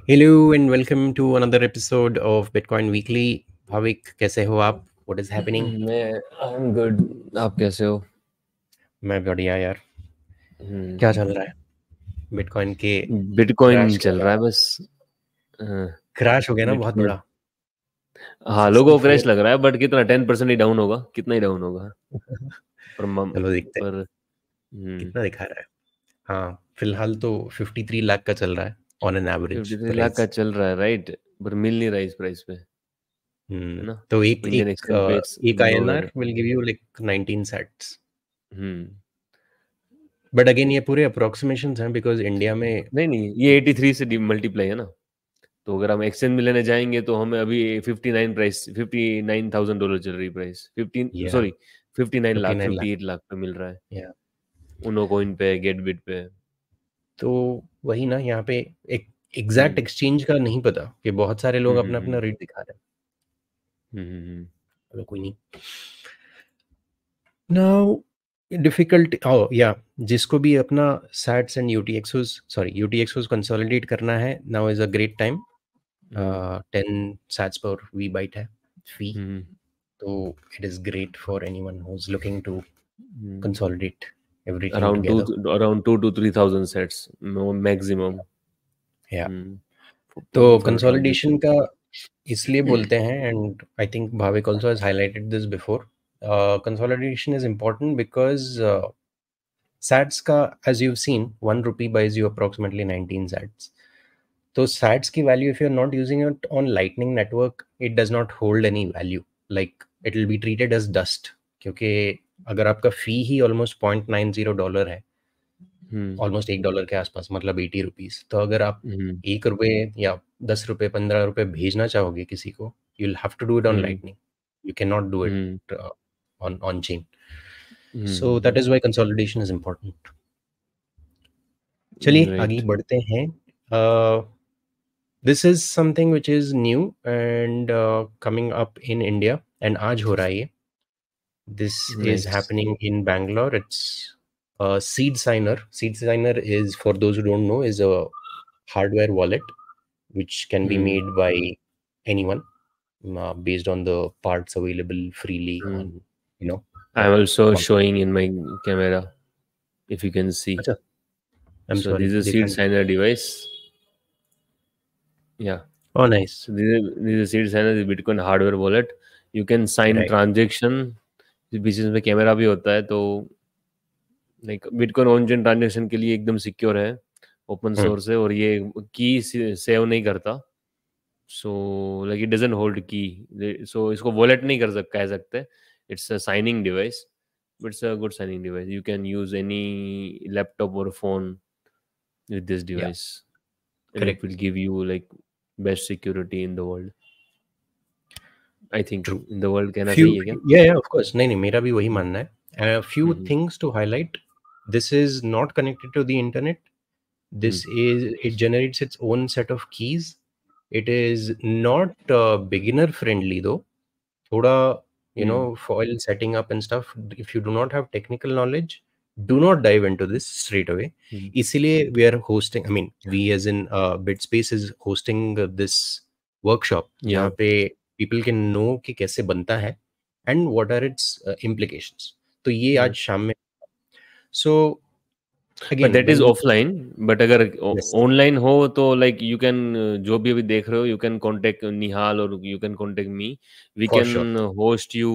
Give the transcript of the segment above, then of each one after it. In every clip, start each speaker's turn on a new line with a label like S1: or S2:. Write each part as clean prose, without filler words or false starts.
S1: Hello and welcome to another episode of Bitcoin Weekly. Bhavik कैसे हो आप? What is happening?
S2: मैं आई एम गुड। आप कैसे हो?
S1: मैं बढ़िया यार।
S2: हम्म,
S1: क्या चल रहा है? बिटकॉइन के
S2: बिटकॉइन
S1: क्रैश के
S2: चल रहा है
S1: बाद
S2: बस।
S1: क्रैश हो गया ना बहुत
S2: बिटकॉइन,
S1: बड़ा।
S2: हाँ, लोगों को क्रैश
S1: 64।
S2: लग रहा है, बट कितना 10% ही डाउन होगा, कितना ही डाउन होगा पर
S1: चलो देखते हैं
S2: पर
S1: कितना दिखा रहा है। हाँ फिलहाल तो 53 लाख का चल रहा है ऑन एन एवरेज
S2: 53 लाख का
S1: प्राइस।
S2: चल रहा है, राइट? पर मिल नहीं रहा इस प्राइस पे, है ना?
S1: तो एक
S2: इंडियन
S1: एक
S2: एक्सचेंज पे इट्स
S1: एक
S2: lower.
S1: INR will give you like 19 sets.
S2: Hmm
S1: but again ये पूरे अप्रोक्सीमेशंस हैं बिकॉज इंडिया में
S2: नहीं नहीं, ये 83 से मल्टीप्लाई है ना। तो अगर हम एक्सचेंज में लेने जाएंगे तो हमें अभी 59,000 डॉलर चल रही प्राइस, 15
S1: या
S2: सॉरी 59 लाख,
S1: 59 लाख
S2: 58 लाख पे मिल रहा है।
S1: या
S2: उनो कॉइन पे, गेटबिट पे।
S1: तो वही ना यहाँ पे एक एग्जैक्ट
S2: हम्म
S1: एक्सचेंज का नहीं पता कि बहुत सारे लोग
S2: हम्म
S1: अपना अपना
S2: हम्म
S1: रेट दिखा रहे हैं।
S2: हम्म।
S1: चलो कोई नहीं। नाउ डिफिकल्ट या जिसको भी अपना सैट्स एंड यूटीएक्सोस कंसोलिडेट करना है, now is a great time.
S2: Hmm
S1: 10 sats per vbyte है फी।
S2: हम्म
S1: तो it is great for anyone who is looking to
S2: hmm
S1: consolidate everything
S2: around
S1: together.
S2: Around 2 to 3,000 sats maximum.
S1: या
S2: हम्म
S1: तो
S2: for a
S1: consolidation
S2: transaction.
S1: का इसलिए बोलते हैं, and I think Bhavik also has highlighted this before. Consolidation is important because sats का, as you seen, 1 rupee buys you approximately 19 sats. तो sats की value, if you are not using it on lightning network, it does not hold any value. Like it will be treated as dust. क्योंकि अगर आपका फी ही almost $0.90 है,
S2: हम्म
S1: almost $1 के आसपास, मतलब 80 rupees, तो अगर आप
S2: हम्म
S1: 1 रुपये या 10 रुपये, 15 रुपये भेजना चाहोगे किसी को, you will have to do it on
S2: hmm
S1: lightning. You can not do
S2: hmm
S1: it on chain. So that
S2: hmm
S1: is why consolidation is important. चलिए आगे
S2: राइट।
S1: बढ़ते हैं। This is something which is new and coming up in India, and आज हो रहा है ये। This is
S2: nice.
S1: happening in Bangalore. It's Seed Signer. Seed Signer is, for those who don't know, is a hardware wallet which can be
S2: hmm
S1: made by anyone, based on the parts available freely
S2: hmm
S1: on, you know,
S2: I am also
S1: on.
S2: Showing in my camera, if you can see.
S1: अच्छा, I'm
S2: So this
S1: sorry,
S2: is a
S1: देखा
S2: seed
S1: नहीं।
S2: signer device. Yeah.
S1: Oh, nice.
S2: So this is seed signer, this Bitcoin hardware wallet. You can sign
S1: Right.
S2: transaction. बीच में camera भी होता है, तो like bitcoin on chain transaction के लिए एकदम सिक्योर है, ओपन
S1: Hmm.
S2: सोर्स है, और ये की सेव नहीं करता। So like it doesn't hold की, सो इसको वॉलेट नहीं कर कह सकते। It's a signing device, but it's a good signing device. You can use any laptop और phone with this
S1: Yeah,
S2: device, and it will
S1: correct.
S2: give you like best security in the world. I think
S1: True.
S2: in the world, कहना
S1: Few,
S2: सही है क्या?
S1: yeah, of course. नहीं नहीं, मेरा भी वही
S2: हम्म
S1: मानना है. A few
S2: hmm
S1: things to highlight. This is not connected to the internet.
S2: Hmm
S1: This is, it generates its own set of keys. It is not beginner friendly though. Thoda,
S2: hmm
S1: foil setting up and stuff. If you do not have technical knowledge, do not dive into this straight away.
S2: हम्म,
S1: इसीलिए we are hosting, I mean, we as in BitSpace is hosting this workshop
S2: yeah.
S1: जहाँ पे people can know कि कैसे बनता है and what are its implications. तो ये आज
S2: हम्म.
S1: शाम में. So
S2: But
S1: again,
S2: that is
S1: when
S2: offline. But अगर
S1: yes,
S2: ऑनलाइन हो तो like you can, जो भी अभी देख रहे हो, you can contact निहाल और you can contact me. We
S1: for
S2: can
S1: sure.
S2: host you,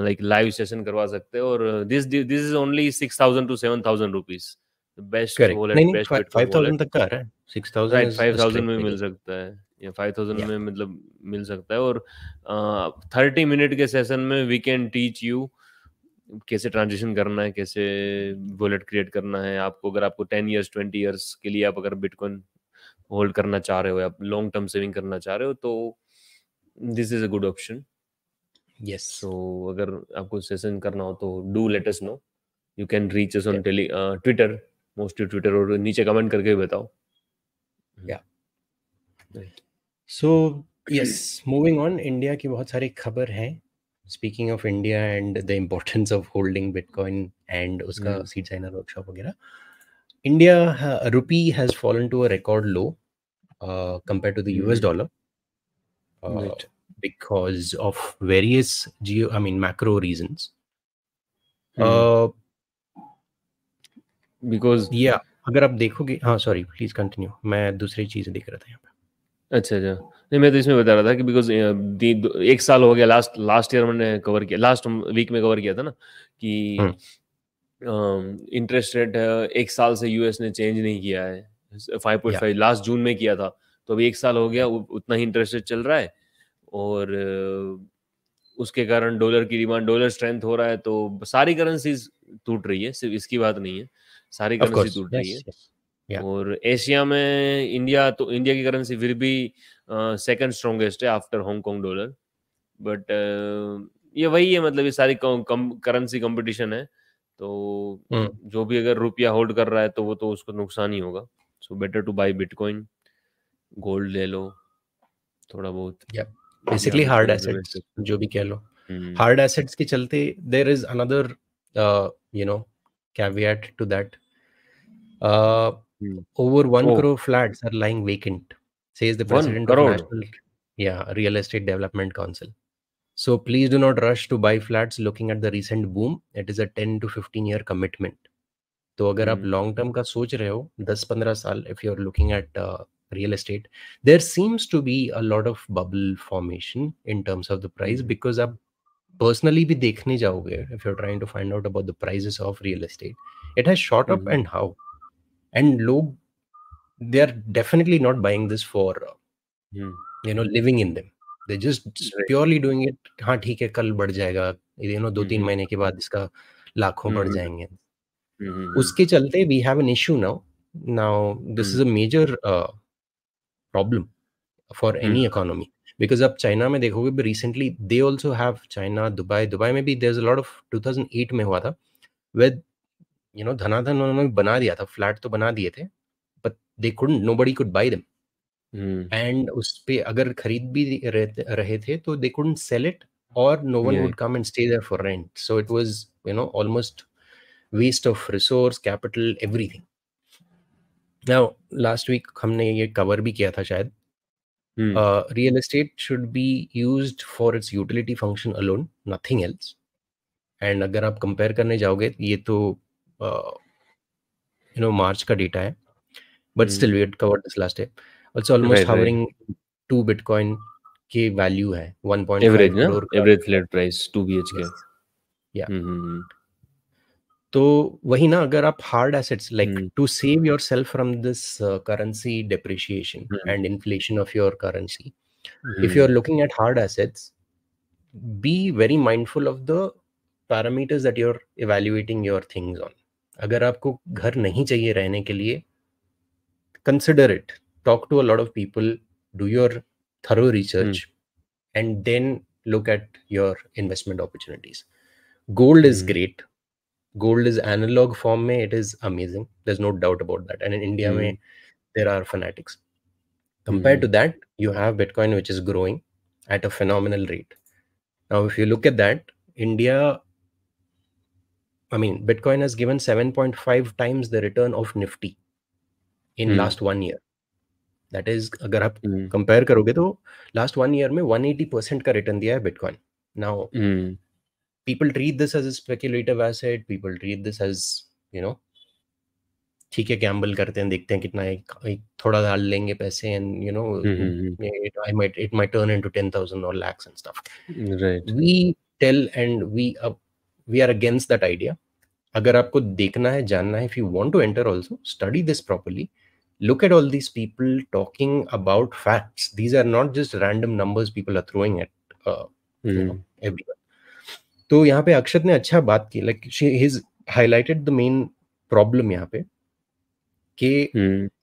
S2: like live session करवा सकते हैं, और this is only 6,000 to 7,000 rupees. The best
S1: correct, नहीं
S2: wallet,
S1: नहीं,
S2: best Bitcoin
S1: five
S2: wallet.
S1: Thousand तक का आ रहा है. 6,000
S2: राइट,
S1: इज अ
S2: 5,000
S1: स्ट्रेट
S2: में मिल
S1: बिगिन.
S2: सकता है, या 5,000
S1: या
S2: में मतलब मिल सकता है। और 30 मिनट के सेशन में वी कैन टीच यू कैसे ट्रांजिशन करना है, कैसे वॉलेट क्रिएट करना है आपको। अगर आपको 10 ईयर्स 20 ईयर्स के लिए आप अगर बिटकॉइन होल्ड करना चाह रहे हो, या लॉन्ग टर्म सेविंग करना चाह रहे हो, तो this is a good option.
S1: Yes.
S2: So अगर आपको सेशन करना हो तो do let us know. You can reach us on Twitter, mostly Twitter, और नीचे कमेंट करके भी बताओ।
S1: Yeah
S2: right.
S1: So yes, moving on. India की बहुत सारी खबर हैं. Speaking of India and the importance of holding bitcoin and उसका सीड साइनर वर्कशॉप वगैरह. India rupee has fallen to a record low. compared to the US dollar,
S2: Right.
S1: because of various macro reasons.
S2: Because
S1: या अगर आप देखोगे, हाँ sorry please continue, मैं दूसरी चीज देख रहा था यहाँ
S2: अच्छा अच्छा, नहीं मैं तो इसमें बता रहा था कि बिकॉज एक साल हो गया, लास्ट लास्ट ईयर मैंने कवर किया, लास्ट वीक में कवर किया था ना
S1: पे।
S2: कि इंटरेस्ट रेट एक साल से यूएस ने चेंज नहीं किया है,
S1: या
S2: 5.5 लास्ट जून में किया था, तो अभी एक साल हो गया, उतना ही इंटरेस्ट रेट चल रहा है। और उसके कारण डॉलर की डिमांड, डॉलर स्ट्रेंथ हो रहा है, तो सारी करेंसीज टूट रही है, सिर्फ इसकी बात नहीं है, सारी
S1: ऑफ
S2: करेंसी
S1: कोर्स,
S2: टूट रही है।
S1: Yes yes. या
S2: और एशिया में इंडिया, तो इंडिया की करेंसी फिर भी सेकंड स्ट्रॉन्गेस्ट है आफ्टर हांगकांग डॉलर। बट ये वही है, मतलब ये सारी करेंसी कंपटीशन है, तो जो भी अगर रुपया होल्ड कर रहा है तो वो तो उसको नुकसान ही होगा। So better to buy Bitcoin, gold ले लो थोड़ा बहुत,
S1: या
S2: या
S1: बेसिकली हार्ड
S2: बिटकॉइन पे इन्वेस्ट
S1: एसेट्स,
S2: करते
S1: जो भी कह लो,
S2: हैं।
S1: हार्ड एसेट्स के चलते there is another you know caveat to that. Over 1
S2: oh,
S1: crore flats are lying vacant, says the
S2: 1
S1: president of
S2: crore
S1: National, Real Estate Development Council. So please do not rush to buy flats looking at the recent boom. It is a 10 to 15 year commitment. तो अगर आप long term का सोच रहे हो 10-15 साल, if you are looking at real estate, there seems to be a lot of bubble formation in terms of the price, because आप personally भी देखने जाओगे, if you are trying to find out about the prices of real estate, it has shot up and how, and लोग they are definitely not buying this for living in them. They're just
S2: right.
S1: purely doing it, हाँ ठीक है कल बढ़ जाएगा, 2-3 महीने के बाद इसका लाखों बढ़ जाएंगे। उसके चलते we have an issue now this is a major problem for any economy, because अब चाइना में देखोगे भी recently they also have, China, Dubai में भी there's a lot of 2008 में हुआ था, with धनाधन उन्होंने बना दिया था, फ्लैट तो बना दिए थे, but they couldn't, nobody could buy them. And उस पे अगर खरीद भी रहे थे तो दे कुडंट सेल इट, और no one would come and stay there for rent, so it was almost waste of resource, capital, everything. Now last week हमने ये कवर भी किया था शायद, real estate should be used for its utility function alone, nothing else. And अगर आप compare करने जाओगे, ये तो मार्च का डेटा है, but still we had covered this last year. Also almost
S2: right right,
S1: hovering 2 Bitcoin की वैल्यू है,
S2: एवरेज
S1: 1.5
S2: ना,
S1: करोड़ का।
S2: Average flat price 2 BHK।
S1: Yes. Yeah. तो वही ना, अगर आप hard assets like to save yourself from this currency depreciation and inflation of your currency, if you are looking at hard assets, be very mindful of the parameters that you're evaluating your things on. अगर आपको घर नहीं चाहिए रहने के लिए, consider it, talk to a lot of people, do your thorough research, and then look at your investment opportunities. Gold is great, gold is analog form mein, it is amazing, there's no doubt about that, and in India mein, there are fanatics. Compared to that, you have Bitcoin, which is growing at a phenomenal rate. Now if you look at that, Bitcoin has given 7.5 times the return of Nifty in last 1 year. That is, अगर आप compare करोगे तो last 1 year में 180% का return दिया है Bitcoin. Now people treat this as a speculative asset, people treat this as ठीक है गैम्बल करते हैं, देखते हैं कितना एक थोड़ा डाल लेंगे पैसे, and it might turn into 10,000 और lakhs and stuff.
S2: Right.
S1: We tell and we are against that idea. अगर आपको देखना है, जानना है, if you want to enter also, study this properly. Look at all these people talking about facts. These are not just random numbers people are throwing at everyone. तो यहाँ पे अक्षत ने अच्छा बात की, like he's highlighted the main problem यहाँ पे, कि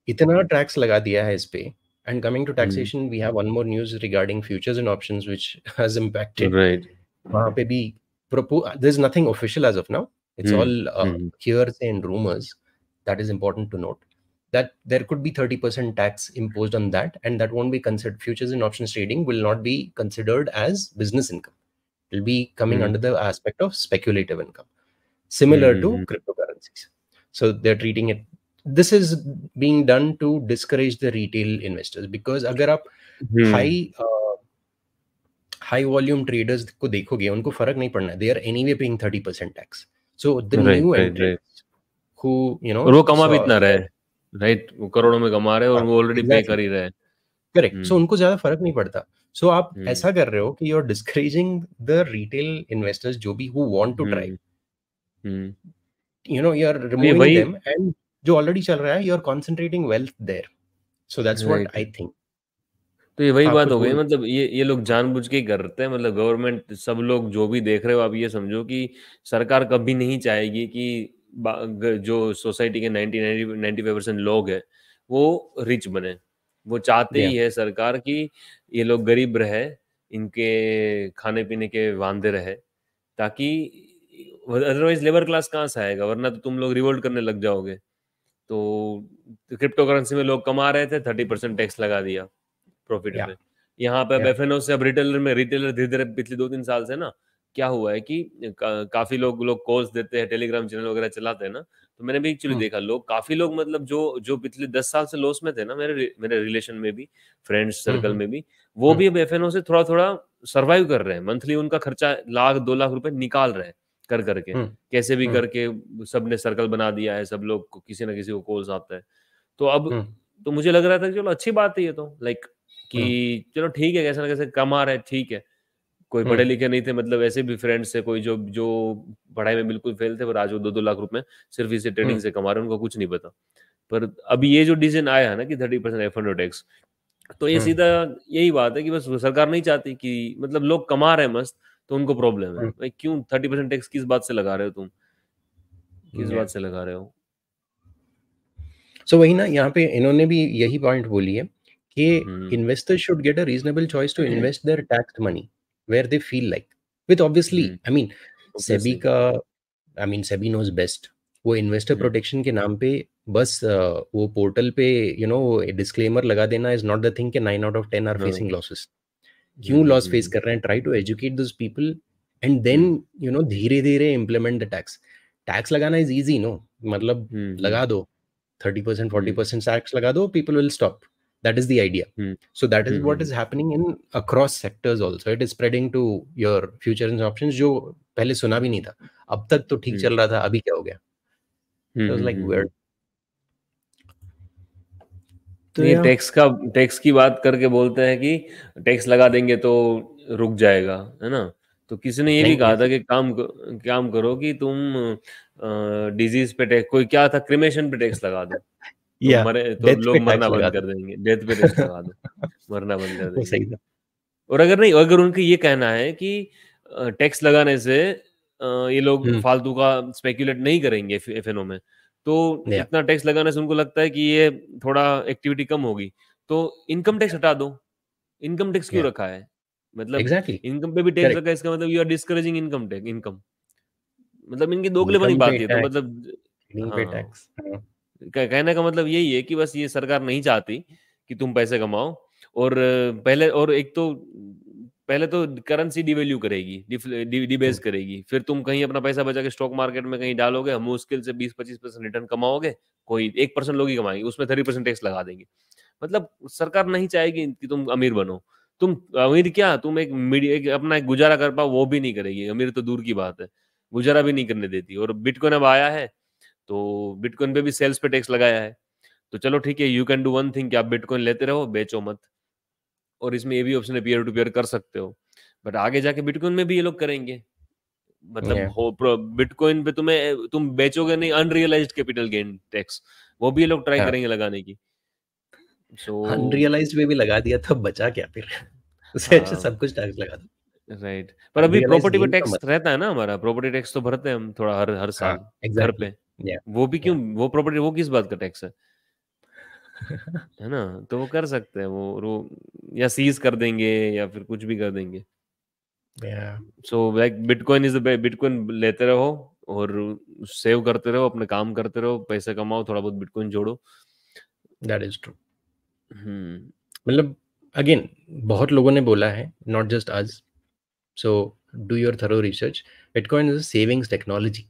S1: इतना टैक्स लगा दिया है इस पे. And coming to taxation, we have one more news regarding futures and options which has impacted.
S2: Right.
S1: वहाँ पे भी there's nothing official as of now. It's all hearsay and rumors. That is important to note, that there could be 30% tax imposed on that, and that won't be considered. Futures and options trading will not be considered as business income. It will be coming under the aspect of speculative income, similar to cryptocurrencies. So they're treating it this is being done to discourage the retail investors, because अगर आप high volume traders को देखोगे, उनको फर्क नहीं पड़ना, they are anyway paying 30% tax. So the
S2: right
S1: new
S2: right right.
S1: Entrants who
S2: और वो कमा भी इतना रहे, राइट, वो करोड़ों में कमा रहे हैं और वो ऑलरेडी पे
S1: एग्जैक्टली
S2: कर ही रहे हैं.
S1: करेक्ट. सो उनको ज्यादा फर्क नहीं पड़ता. सो आप
S2: हम्म
S1: ऐसा कर रहे हो कि you are discouraging the retail investors जो भी who want to try,
S2: hmm hmm.
S1: You are
S2: ये
S1: रिमूविंग
S2: वही,
S1: देम, एंड जो ऑलरेडी चल रहा है you are concentrating wealth there. So that's what
S2: right.
S1: I think.
S2: तो ये वही
S1: आप
S2: बात
S1: कुछ
S2: हो गई,
S1: बोल.
S2: मतलब ये लोग जानबूझ के ही करते हैं. मतलब गवर्नमेंट, सब लोग जो भी देख रहे हो, आप ये समझो कि सरकार कभी नहीं चाहेगी कि जो सोसाइटी के 90-95% लोग हैं वो रिच बने. वो चाहते
S1: या
S2: ही है सरकार कि ये लोग गरीब रहे, इनके खाने पीने के वांदे रहे, ताकि अदरवाइज लेबर क्लास कहाँ से आएगा, वरना तो तुम लोग रिवोल्ट करने लग जाओगे. तो क्रिप्टो करेंसी में लोग कमा रहे थे, 30% टैक्स लगा दिया प्रॉफिट
S1: या
S2: पे. यहाँ पे अब
S1: या
S2: एफएनओ से अब रिटेलर धीरे धीरे पिछले 2-3 साल से ना क्या हुआ है कि काफी लोग कॉल्स देते हैं, टेलीग्राम चैनल वगैरह चलाते हैं ना. तो मैंने भी एक्चुअली देखा, लोग काफी लोग, मतलब जो जो पिछले 10 साल से लॉस में थे ना, मेरे रिलेशन में भी, फ्रेंड्स सर्कल में भी, वो भी अब एफएनओ से थोड़ा थोड़ा सर्वाइव कर रहे हैं. मंथली उनका खर्चा 1 लाख 2 लाख रुपए निकाल रहे हैं कर करके, कैसे भी करके. सबने सर्कल बना दिया है, सब लोग को किसी ना किसी को कॉल्स आता है. तो अब, तो मुझे लग रहा था कि चलो अच्छी बात है ये तो, लाइक कि चलो ठीक है, कैसे ना कैसे कमा रहे हैं, ठीक है. कोई पढ़े लिखे नहीं थे, मतलब ऐसे भी फ्रेंड्स थे, कोई जो जो पढ़ाई में बिल्कुल फेल थे, पर आज वो 2-2 लाख रुपए सिर्फ इसे ट्रेडिंग से कमा रहे हैं, उनको कुछ नहीं पता. पर अभी ये जो डिसीजन आया है ना कि 30% एफ टैक्स, तो ये सीधा यही बात है कि बस सरकार नहीं चाहती कि, मतलब लोग कमा रहे हैं मस्त, तो उनको प्रॉब्लम है भाई. क्यों 30% टैक्स किस बात से लगा रहे हो तुम, किस बात से लगा रहे हो?
S1: सो वही ना, यहाँ पे इन्होंने भी यही पॉइंट बोली है कि
S2: hmm
S1: investors should get a reasonable choice to invest their taxed money where they feel like, with obviously
S2: hmm.
S1: I mean SEBI
S2: obviously.
S1: का, I mean SEBI knows best. वो इन्वेस्टर
S2: हम्म
S1: प्रोटेक्शन के नाम पे बस वो पोर्टल पे डिस्क्लेमर लगा देना इज नॉट द थिंग कि 9 out of 10 आर
S2: हाँ.
S1: Facing losses. क्यों लॉस फेस
S2: हम्म.
S1: कर रहे हैं? Try to educate those people and
S2: hmm
S1: then धीरे धीरे इम्प्लीमेंट द टैक्स. टैक्स लगाना इज इजी, नो, मतलब
S2: हम्म
S1: लगा दो 30%
S2: हम्म
S1: 40% टैक्स लगा दो, people will stop. That is the idea.
S2: Hmm
S1: so that is what
S2: hmm
S1: is happening in across sectors also. It is spreading to your future options, जो पहले सुना भी नहीं था. अब तक तो ठीक
S2: हम्म
S1: चल रहा था, अभी क्या हो गया? It was like
S2: hmm.
S1: Weird. तो
S2: ये
S1: या
S2: टैक्स की बात करके बोलते हैं कि टैक्स लगा देंगे तो रुक जाएगा, है ना. तो किसी ने ये भी
S1: नहीं
S2: कहा था
S1: ऐसे.
S2: कि काम करो कि तुम डिजीज पे टैक्स, कोई क्या था, क्रिमेशन पे टैक्स लगा दो, तो
S1: या
S2: मरे तो
S1: डेथ पे
S2: लोग मरना
S1: टैक्स लगा
S2: बंद
S1: दो.
S2: कर देंगे. डेथ पे टैक्स लगा दो, मरना बंद कर
S1: वो
S2: देंगे.
S1: सही था.
S2: और अगर नहीं, अगर उनका ये कहना है कि टैक्स लगाने से ये लोग
S1: हम्म.
S2: फालतू का स्पेक्यूलेट नहीं करेंगे एफएनओ में, तो
S1: या
S2: इतना टैक्स लगाने से उनको लगता है कि ये थोड़ा एक्टिविटी कम होगी, तो इनकम टैक्स हटा दो. इनकम टैक्स क्यों
S1: या
S2: रखा है? मतलब
S1: एग्जैक्टली
S2: इनकम पे भी टैक्स
S1: करेक्ट.
S2: रखा है, इसका मतलब यू आर डिस्करेजिंग इनकम. मतलब इनकी दोगले बनी
S1: इनकम पे
S2: बात है, तो
S1: टैक्स,
S2: मतलब,
S1: ट्रेडिंग पे
S2: हाँ,
S1: टैक्स. हाँ.
S2: कहने का मतलब यही है कि बस ये सरकार नहीं चाहती कि तुम पैसे कमाओ. और पहले, और एक तो पहले तो करेंसी डिवैल्यू करेगी, डिबेस करेगी, फिर तुम कहीं अपना पैसा बचा के स्टॉक मार्केट में कहीं डालोगे, हम मुश्किल से 20-25% रिटर्न कमाओगे, कोई 1% लोग ही कमाएंगे, उसमें 30% टैक्स लगा देंगे. मतलब सरकार नहीं चाहेगी कि तुम अमीर बनो. तुम अमीर क्या, तुम एक अपना एक गुजारा कर पाओ, वो भी नहीं करेगी. अमीर तो दूर की बात है, गुजारा भी नहीं करने देती. और बिटकॉइन अब आया है, तो बिटकॉइन पे भी सेल्स पे टैक्स लगाया है. तो चलो ठीक है, you can do one thing कि आप बिटकॉइन लेते रहो, बेचो मत. और इसमें ये भी ऑप्शन है, पीयर टू पीयर कर सकते हो. बट आगे जाके बिटकॉइन में भी ये लोग करेंगे. मतलब
S1: या
S2: हो, बिटकॉइन पे तुम बेचोगे नहीं, अनरियलाइज्ड कैपिटल गेन टैक्स, वो भी ये लोग ट्राई
S1: हाँ.
S2: करेंगे लगाने की. सो
S1: अनरियलाइज्ड में भी लगा दिया तो बचा क्या फिर? उससे अच्छा
S2: हाँ,
S1: सब कुछ टैक्स लगा दो.
S2: राइट. पर अभी
S1: अनरियलाइज्ड
S2: प्रॉपर्टी पे
S1: गेन का
S2: टैक्स
S1: मत.
S2: रहता है ना, हमारा प्रॉपर्टी टैक्स तो भरते हैं हम थोड़ा हर हर
S1: हाँ
S2: साल घर
S1: एग्जैक्टली.
S2: पे.
S1: या
S2: वो भी क्यों,
S1: या
S2: वो प्रॉपर्टी, वो किस बात का टैक्स है ना. तो वो कर सकते हैं वो या सीज कर देंगे, या फिर कुछ भी कर देंगे.
S1: या
S2: so like bitcoin is bitcoin लेते रहो, और सेव करते रहो, अपने काम करते रहो, पैसे कमाओ, थोड़ा बहुत बिटकॉइन जोड़ो.
S1: That is true.
S2: हम्म
S1: मतलब अगेन बहुत लोगों ने बोला है, not just us. So do your thorough research. Bitcoin is a savings technology.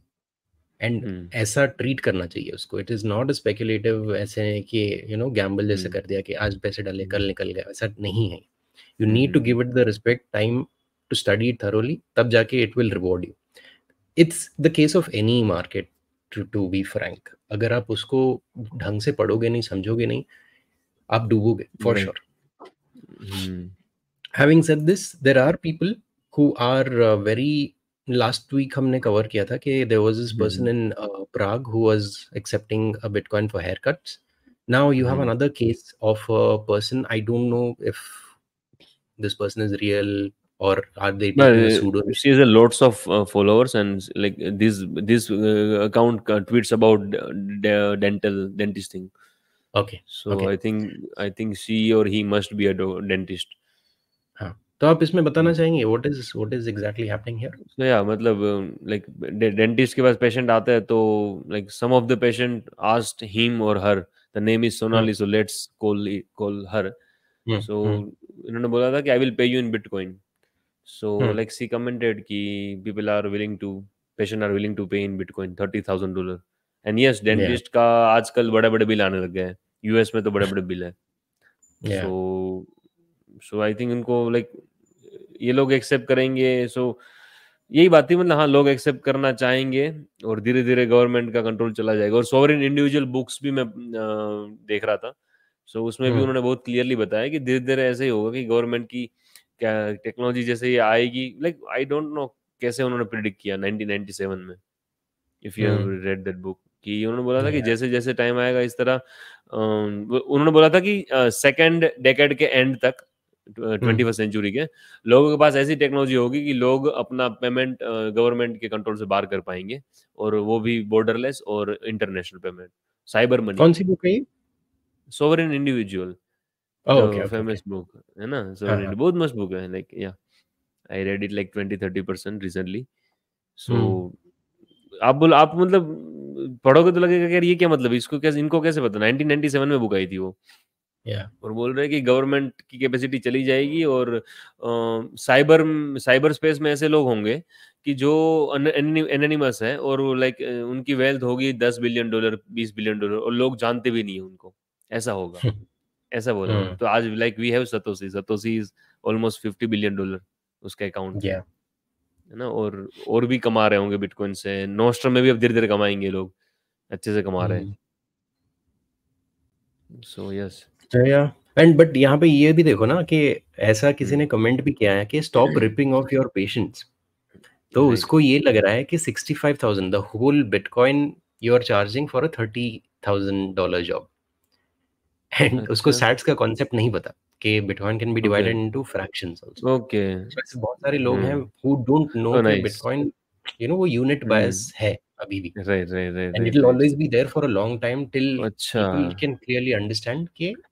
S1: And ऐसा ट्रीट करना चाहिए उसको. इट इज़ नॉट स्पेकुलेटिव, ऐसे कि गैम्बल जैसे कर दिया कि आज पैसे डाले कल निकल गया, ऐसा नहीं है. You need to give it the respect, time to study it thoroughly, तब जाके it will reward you. It's the case of any market, to be frank. अगर आप उसको ढंग से पढ़ोगे नहीं, समझोगे नहीं, आप डूबोगे for sure. Having said this, there are people who are very. Last week हमने कवर किया था कि there was this person in Prague who was accepting a Bitcoin for haircuts. Now you have another case of a person. I don't know if this person is real or are they taking a pseudonym.
S2: She has a lots of followers, and like this account tweets about dentist thing.
S1: Okay.
S2: So
S1: okay.
S2: I think she or he must be a dentist.
S1: हाँ, तो आप इसमें बताना चाहेंगे what is exactly happening here?
S2: So yeah, मतलब like dentist के पास patient आता है तो like some of the patient asked him or her, the name is Sonali, so let's call her. So इन्होंने बोला था कि I will pay you in Bitcoin. So like she commented कि patient are willing to pay in Bitcoin $30,000. And yes, dentist का आजकल बड़े-बड़े bill आने लग गए हैं. US में तो बड़े-बड़े बिल है. So I think इनको like ये लोग एक्सेप्ट करेंगे. सो यही बात थी, मतलब हाँ, लोग एक्सेप्ट करना चाहेंगे और धीरे धीरे गवर्नमेंट का कंट्रोल चला जाएगा. और सॉवरेन इंडिविजुअल बुक्स भी मैं देख रहा था. सो उसमें भी उन्होंने बहुत क्लियरली बताया कि धीरे धीरे ऐसे ही होगा कि गवर्नमेंट की क्या टेक्नोलॉजी जैसे ये आएगी. लाइक आई डोंट नो कैसे उन्होंने प्रिडिक्ट किया 1997 में, if you have read that book, कि उन्होंने बोला था कि जैसे जैसे टाइम आएगा इस तरह. उन्होंने बोला था कि सेकेंड डेकेड के एंड तक 21st सेंचुरी के लोगों के पास ऐसी टेक्नोलॉजी होगी कि लोग अपना पेमेंट गवर्नमेंट के कंट्रोल से बाहर कर पाएंगे, और वो भी बॉर्डरलेस और इंटरनेशनल पेमेंट, साइबर मनी.
S1: कौन सी बुक है ये?
S2: Sovereign individual, the famous book है ना. सोवरेन बहुत मस्त बुक है. Like yeah I read it like 20-30% recently. So आप मतलब पढ़ोगे तो लगेगा कि यार ये क्या मतलब, इसको कैसे, इनको कैसे पता. 1997 में बुक आई थी वो. और बोल रहे हैं कि गवर्नमेंट की कैपेसिटी चली जाएगी और साइबर स्पेस में ऐसे लोग होंगे कि जो एनोनिमस है और लाइक उनकी वेल्थ होगी $10 बिलियन, $20 बिलियन, और लोग जानते भी नहीं है उनको. ऐसा होगा, ऐसा बोला. तो आज like we have Satoshi is almost $50 billion उसके अकाउंट पे, है ना. और भी कमा रहे होंगे बिटकॉइन से. नोस्ट्रम में भी अब धीरे धीरे कमाएंगे लोग, अच्छे से कमा रहे हैं. So yes.
S1: एंड बट यहाँ पे ये भी देखो ना कि ऐसा किसी ने कमेंट भी किया है कि stop ripping off your patients. तो उसको ये लग रहा है कि 65,000 the whole Bitcoin you are charging for a $30,000 job. And उसको सैट्स का कॉन्सेप्ट नहीं पता कि Bitcoin can be divided into fractions also.
S2: Okay.
S1: ऐसे बहुत सारे लोग हैं हु डोंट नो कि बिटकॉइन वो यूनिट बायस है अभी भी.
S2: Right.
S1: And it will always be there for a long time till people can clearly understand that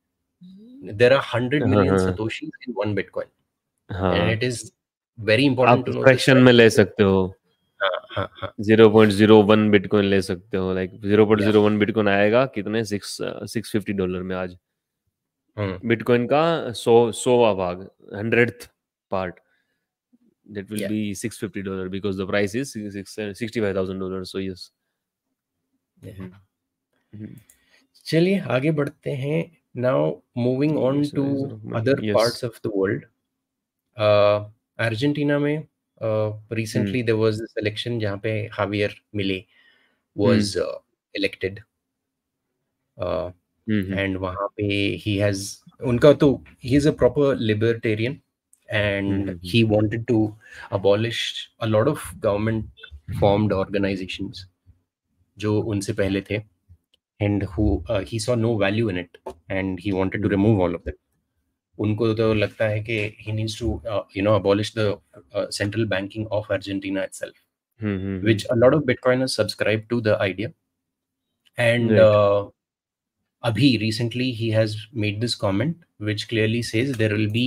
S1: there are 100 million satoshis in one Bitcoin. And it is very important to know.
S2: Fraction में ले सकते हो. 0.01 bitcoin ले सकते हो. Like 0.01 bitcoin आएगा कितने, $650 में आज. बिटकॉइन का 100वां भाग, 100th part, that will be $650 because the price is $65,000. So yes.
S1: चलिए आगे बढ़ते हैं. Now moving on to other parts of the world. Argentina में recently there was this election जहाँ पे हावियर मिले वाज इलेक्टेड. एंड वहाँ पे ही हैज उनका तो he is a proper libertarian and he wanted to abolish a lot of government formed organizations जो उनसे पहले थे, and who he saw no value in it and he wanted to remove all of them. उनको तो लगता है कि he needs to abolish the central banking of Argentina itself, which a lot of Bitcoiners subscribe to the idea. And abhi recently he has made this comment which clearly says there will be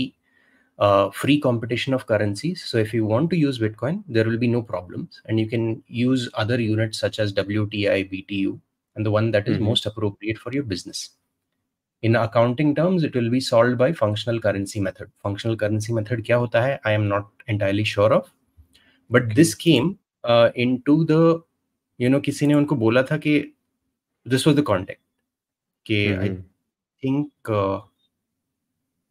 S1: free competition of currencies. So if you want to use Bitcoin, there will be no problems, and you can use other units such as WTI, BTU, and the one that is most appropriate for your business. In accounting terms, it will be solved by functional currency method. Functional currency method क्या होता है? I am not entirely sure of, but this came into the किसी ने उनको बोला था कि this was the contact कि आई थिंक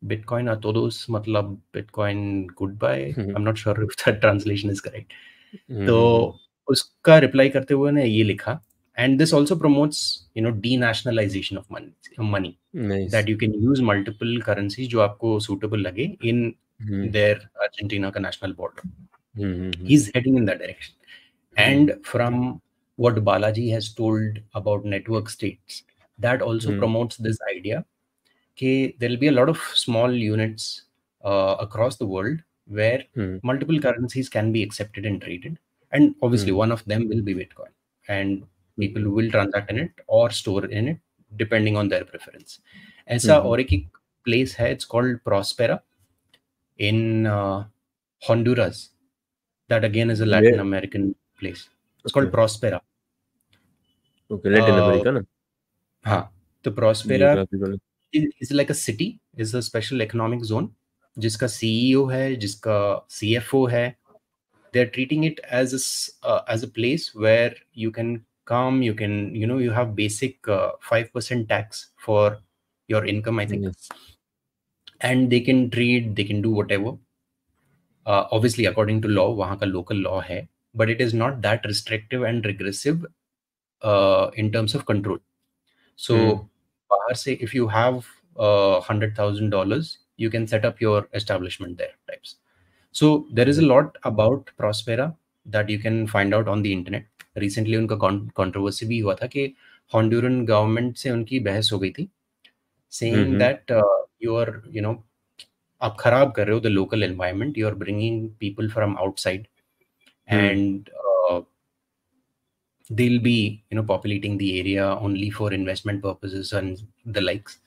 S1: बिटकॉइन अतोदोस मतलब bitcoin good bye, I am not sure if that translation is correct. तो उसका रिप्लाई करते हुए ने ये लिखा, and this also promotes denationalization of money
S2: nice.
S1: That you can use multiple currency जो आपको सूटेबल लगे इन देयर अर्जेंटीना का national border. He is heading in that direction, and from what Balaji has told about network states, that also promotes this idea that there will be a lot of small units across the world where multiple currencies can be accepted and traded, and obviously one of them will be Bitcoin, and people will transact in it or store in it depending on their preference. ऐसा और एक place है, it's called Prospera in Honduras, that again is a Latin American place. It's called Prospera.
S2: Okay, Latin America ना?
S1: हाँ, तो Prospera is like a city, is a special economic zone, जिसका CEO है, जिसका CFO है. They're treating it as a place where you can come, you can, you have basic 5% tax for your income, I think. Yes. And they can trade, they can do whatever. Obviously, according to law, वहाँ का local law है, but it is not that restrictive and regressive in terms of control. So, बाहर से, if you have $100,000, you can set up your establishment there, types. So there is a lot about Prospera that you can find out on the internet. Recently उनका controversy भी हुआ था कि Honduran government से उनकी बहस हो गई थी, saying that you are, आप खराब कर रहे हो the local environment, you are bringing people from outside, and they'll be, populating the area only for investment purposes and the likes,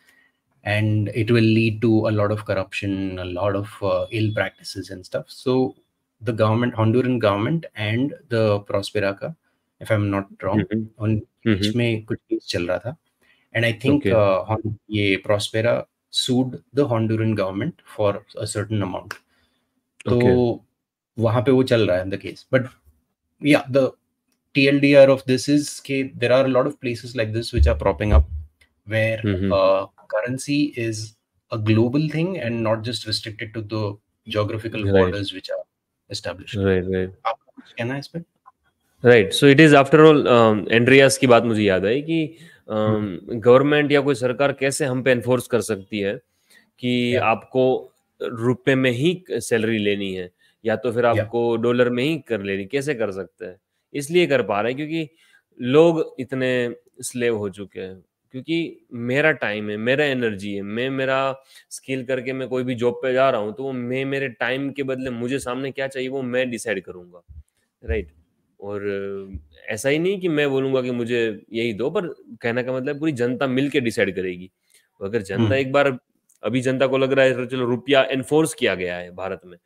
S1: and it will lead to a lot of corruption, a lot of ill practices and stuff. So the government, Honduran government and the Prospera का, if I'm not wrong, उन बीच में कुछ case चल रहा था, and I think ये Prospera sued the Honduran government for a certain amount. तो वहाँ पे वो चल रहा है the case. But yeah, the TLDR of this is that there are a lot of places like this which are propping up where currency is a global thing and not just restricted to the geographical borders which are established.
S2: Right.
S1: आपका कुछ कहना है इस पे?
S2: Right. So it is after all, Andreas की बात मुझे याद आई कि गवर्नमेंट या कोई सरकार कैसे हम पे एनफोर्स कर सकती है कि आपको रुपए में ही सैलरी लेनी है या तो फिर आपको डॉलर में ही कर लेनी, कैसे कर सकते हैं? इसलिए कर पा रहे हैं क्योंकि लोग इतने स्लेव हो चुके हैं, क्योंकि मेरा टाइम है, मेरा एनर्जी है, मैं मेरा स्किल करके मैं कोई भी जॉब पे जा रहा हूँ, तो वो मैं मेरे टाइम के बदले मुझे सामने क्या चाहिए वो मैं डिसाइड करूंगा, राइट? और ऐसा ही नहीं कि मैं बोलूंगा कि मुझे यही दो, पर कहने का मतलब पूरी जनता मिलके डिसाइड करेगी। अगर जनता एक बार, अभी जनता को लग रहा है चलो रुपया एनफोर्स किया गया है भारत में,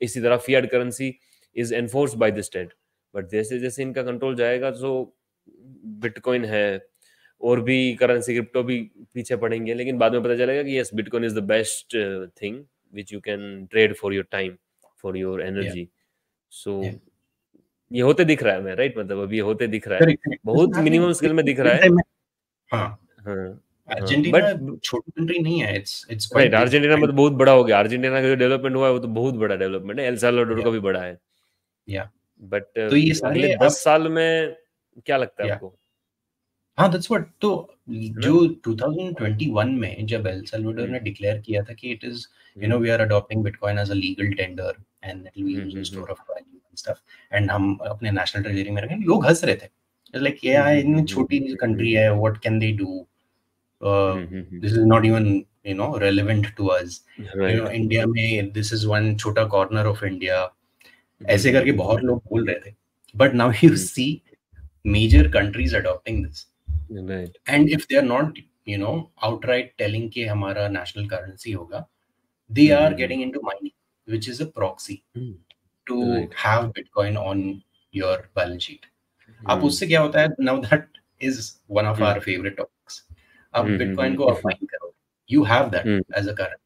S2: इसी तरह fiat currency is enforced by the state, but जैसे जैसे इनका कंट्रोल जाएगा तो बिटकॉइन है और भी करेंसी क्रिप्टो भी पीछे पड़ेंगे, लेकिन बाद में पता चलेगा कि yes, bitcoin is the best thing which you can trade for your time, for your energy. So ये होते दिख रहा है मैं, राइट? मतलब अभी ये होते दिख रहा है, बहुत मिनिमम स्केल में दिख रहा है।
S1: अर्जेंटीना छोटी कंट्री नहीं है, इट्स
S2: राइट। अर्जेंटीना में तो बहुत बड़ा हो गया, अर्जेंटीना का जो डेवलपमेंट हुआ है वो तो बहुत बड़ा डेवलपमेंट है, एल साल्वाडोर का भी बड़ा है। बट
S1: तो ये
S2: अगले 10 साल में क्या लगता है आपको?
S1: हाँ, दैट्स व्हाट। तो जो 2021 में जब एल साल्वाडोर ने डिक्लेयर किया था कि it is we are adopting Bitcoin as a legal tender and it will be used as store of value and stuff, and हम अपने नेशनल ट्रेजरी में रखेंगे, लोग हंस रहे थे, लाइक ये इतनी छोटी कंट्री है, what can they do, this is not even relevant to us, India में दिस इज वन छोटा कॉर्नर ऑफ इंडिया, ऐसे करके बहुत लोग बोल रहे थे। But now you see major countries adopting this,
S2: right?
S1: And if they are not outright telling कि हमारा national currency होगा, they are getting into mining, which is a proxy to have Bitcoin on your balance sheet. अब उससे क्या होता है? Now that is one of our favorite topics. अब Bitcoin को आप mine करो, you have that as a currency.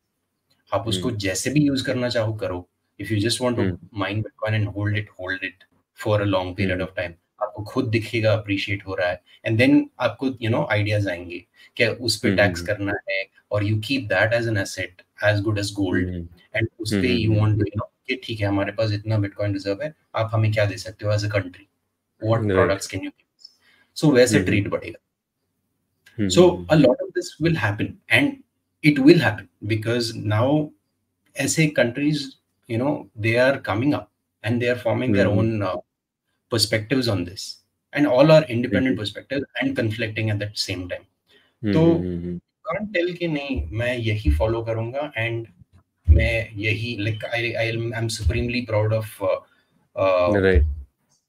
S1: आप उसको जैसे भी use करना चाहो करो. If you just want to mine Bitcoin and hold it for a long period of time, आपको खुद दिखेगा अप्रिशिएट हो रहा है, एंड देन आपको आइडियाज आएंगे कि उस पे टैक्स करना है, और you keep that as an asset as good as gold, and उस पे यू वांट टू कि ठीक है हमारे पास इतना बिटकॉइन रिजर्व है, आप हमें क्या दे सकते हो as a country, what products can you give, so वैसे ट्रेड बढ़ेगा. So a lot of this will happen, and it will happen because now ऐसे countries, they are coming up and they are forming their own perspectives on this, and all are independent perspectives and conflicting at that same time. तो can't tell कि नहीं मैं यही follow करूँगा and मैं यही I'm supremely proud of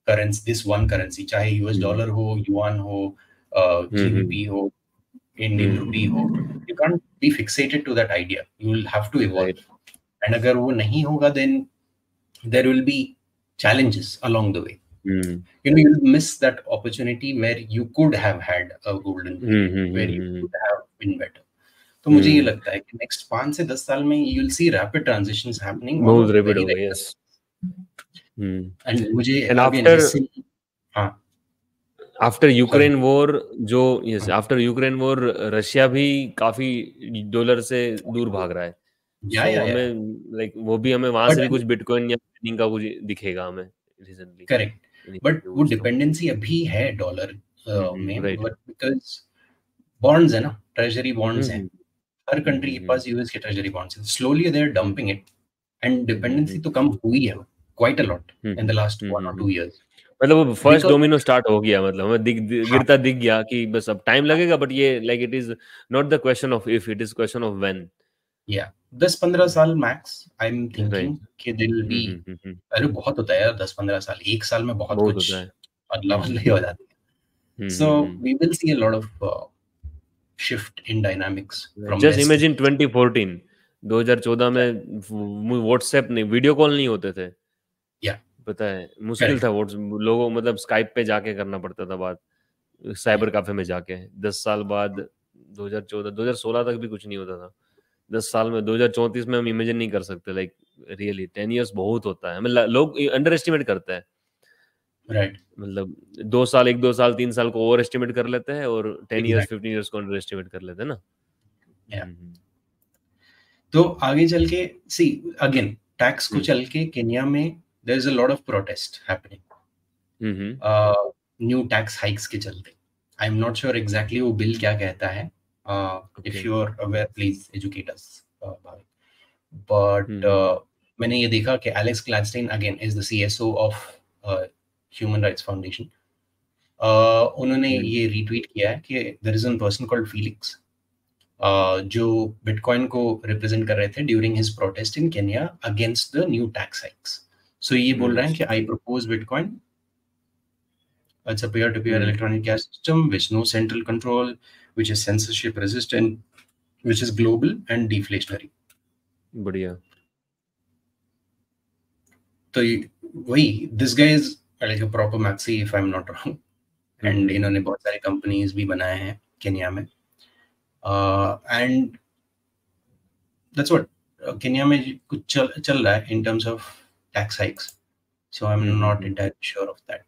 S1: currency, this one currency, चाहे US dollar हो, yuan हो, GBP हो, Indian rupee हो, you can't be fixated to that idea. You will have to evolve. And अगर वो नहीं होगा, then there will be challenges along the way. You'll miss that opportunity where you could have had a golden period, where you could have been better. तो मुझे ये लगता है कि next 5 से 10 साल में you'll see rapid transitions happening.
S2: बहुत rapid होगा, yes.
S1: And मुझे
S2: again, after Ukraine war after Ukraine war Russia भी काफी डॉलर से दूर भाग रहा है. हमें वो भी हमें वहां से भी कुछ बिटकॉइन या माइनिंग का कुछ दिखेगा हमें रिसेंटली.
S1: करेक्ट, बट वो डिपेंडेंसी अभी है डॉलर में, बिकॉज बॉन्ड्स है ना, ट्रेजरी बॉन्ड्स हैं, हर कंट्री के पास यूएस के ट्रेजरी बॉन्ड्स हैं. Slowly they are dumping it, and dependency तो कम हुई है quite a lot in the last 1 or 2 years.
S2: मतलब फर्स्ट डोमिनो स्टार्ट हो गया, मतलब हमें गिरता दिख गया कि बस अब टाइम लगेगा, बट ये like it is not the question of if, it is question of when.
S1: 10-15 साल मैक्स आई एम थिंकिंग कि दिल विल बी. अरे बहुत होता है यार 10-15 साल, एक साल में बहुत कुछ अदला बदली हो जाती है. So we will see a lot of shift in dynamics from
S2: just imagine 2014 में व्हाट्सएप नहीं, वीडियो कॉल नहीं होते थे. पता है मुश्किल था, लोगों मतलब स्काइप पे जाके करना पड़ता था बात, साइबर कैफे में जाके. 10 साल बाद 2016 तक भी कुछ नहीं होता था. 10 साल में 2034 में हम इमेजिन नहीं कर सकते. लाइक रियली 10 years बहुत होता है. मतलब लोग अंडर एस्टिमेट करते हैं,
S1: राइट.
S2: मतलब 2 साल 1-2 साल 3 साल को ओवर एस्टिमेट कर लेते हैं, और 10 years 15 years को अंडर एस्टिमेट कर लेते हैं ना.
S1: तो आगे चल के सी अगेन टैक्स को चल के केन्या में there is a lot of protest happening. New tax hikes के चलते. I'm not sure exactly वो bill क्या कहता है. If you are aware, please educate us. But मैंने ये देखा कि Alex Gladstein again is the CSO of Human Rights Foundation. उन्होंने ये retweet किया है कि there is a person called Felix जो Bitcoin को represent कर रहे थे during his protest in Kenya against the new tax hikes. So ये बोल रहे हैं कि I propose Bitcoin. It's a peer-to-peer electronic cash system with no central control, which is censorship resistant, which is global and deflationary.
S2: बढ़िया.
S1: तो वही this guy is like a proper maxi if I'm not wrong. And इन्होंने बहुत सारे companies भी बनाए हैं Kenya में. And that's what केन्या में कुछ चल रहा है in terms of tax hikes. So I'm not entirely sure of that.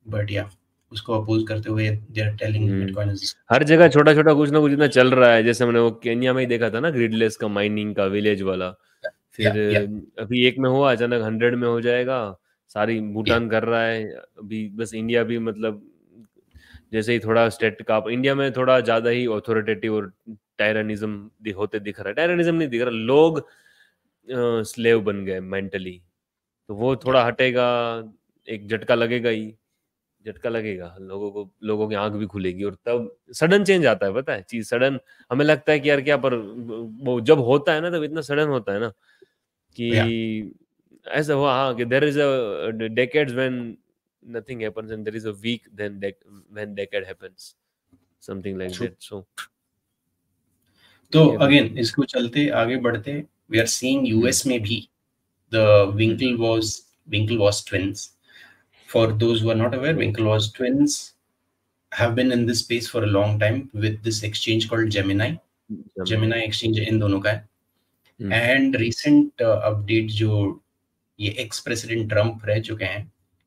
S1: But yeah, उसको अपोज करते हुए they are telling Bitcoin is
S2: हर जगह छोटा छोटा कुछ ना कुछ इतना चल रहा है. जैसे हमने वो केन्या में ही देखा था ना, ग्रिडलेस का माइनिंग का विलेज वाला. फिर अभी एक में हुआ, अचानक 100 में हो जाएगा. सारी भूटान कर रहा है अभी. बस इंडिया भी मतलब जैसे ही थोड़ा स्टेट का, इंडिया में थोड़ा ज्यादा ही ऑथोरिटेटिव और टायरनिज्म होते दिख रहा है. टायरनिज्म नहीं दिख रहा, लोग स्लेव बन गए मेंटली. तो वो थोड़ा हटेगा, एक झटका लगेगा ही, झटका लगेगा लोगों की आंख भी खुलेगी, और तब सडन चेंज आता है. पता है चीज सडन, हमें लगता है कि यार क्या, पर वो जब होता है ना तब इतना सडन होता है ना कि ऐसा हुआ. हाँ कि there is a decades when nothing happens and there is a week then when decade happens, something like that. So
S1: तो अगेन इसको चलते आगे बढ़ते, we are seeing US में भी the Winklevoss twins. For those who are not aware, Winklevoss twins have been in this space for a long time with this exchange called Gemini exchange इन दोनों का है. And recent update जो ये ex president Trump रह चुके हैं,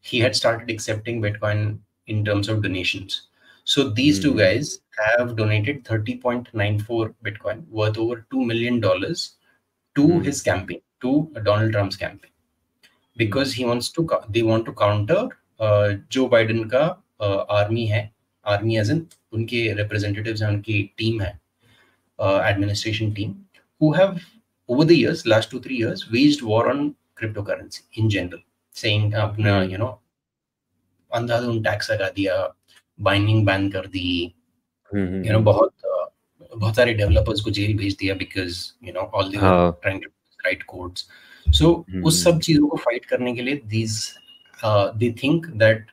S1: he had started accepting Bitcoin in terms of donations. So these two guys have donated 30.94 Bitcoin worth over $2 million to his campaign, to Donald Trump's campaign, because they want to counter Joe Biden का army है, army as in उनके representatives हैं, उनकी team है, administration team, who have over the years, last 2-3 years, waged war on cryptocurrency in general, saying अपना अंधाधुन tax लगा दिया, बाइनिंग ban कर दी, बहुत सारे डेवलपर्स को जेल भेज दिया because all they were trying to write codes. So उस सब चीजों को फाइट करने के लिए they think that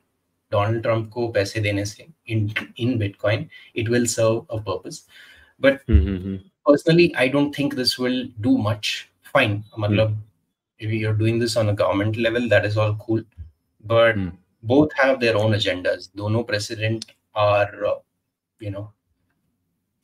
S1: Donald Trump को पैसे देने से in bitcoin it will serve a purpose. But personally I don't think this will do much. Fine, मतलब if you're doing this on a government level, that is all cool, but both have their own agendas. दोनों president are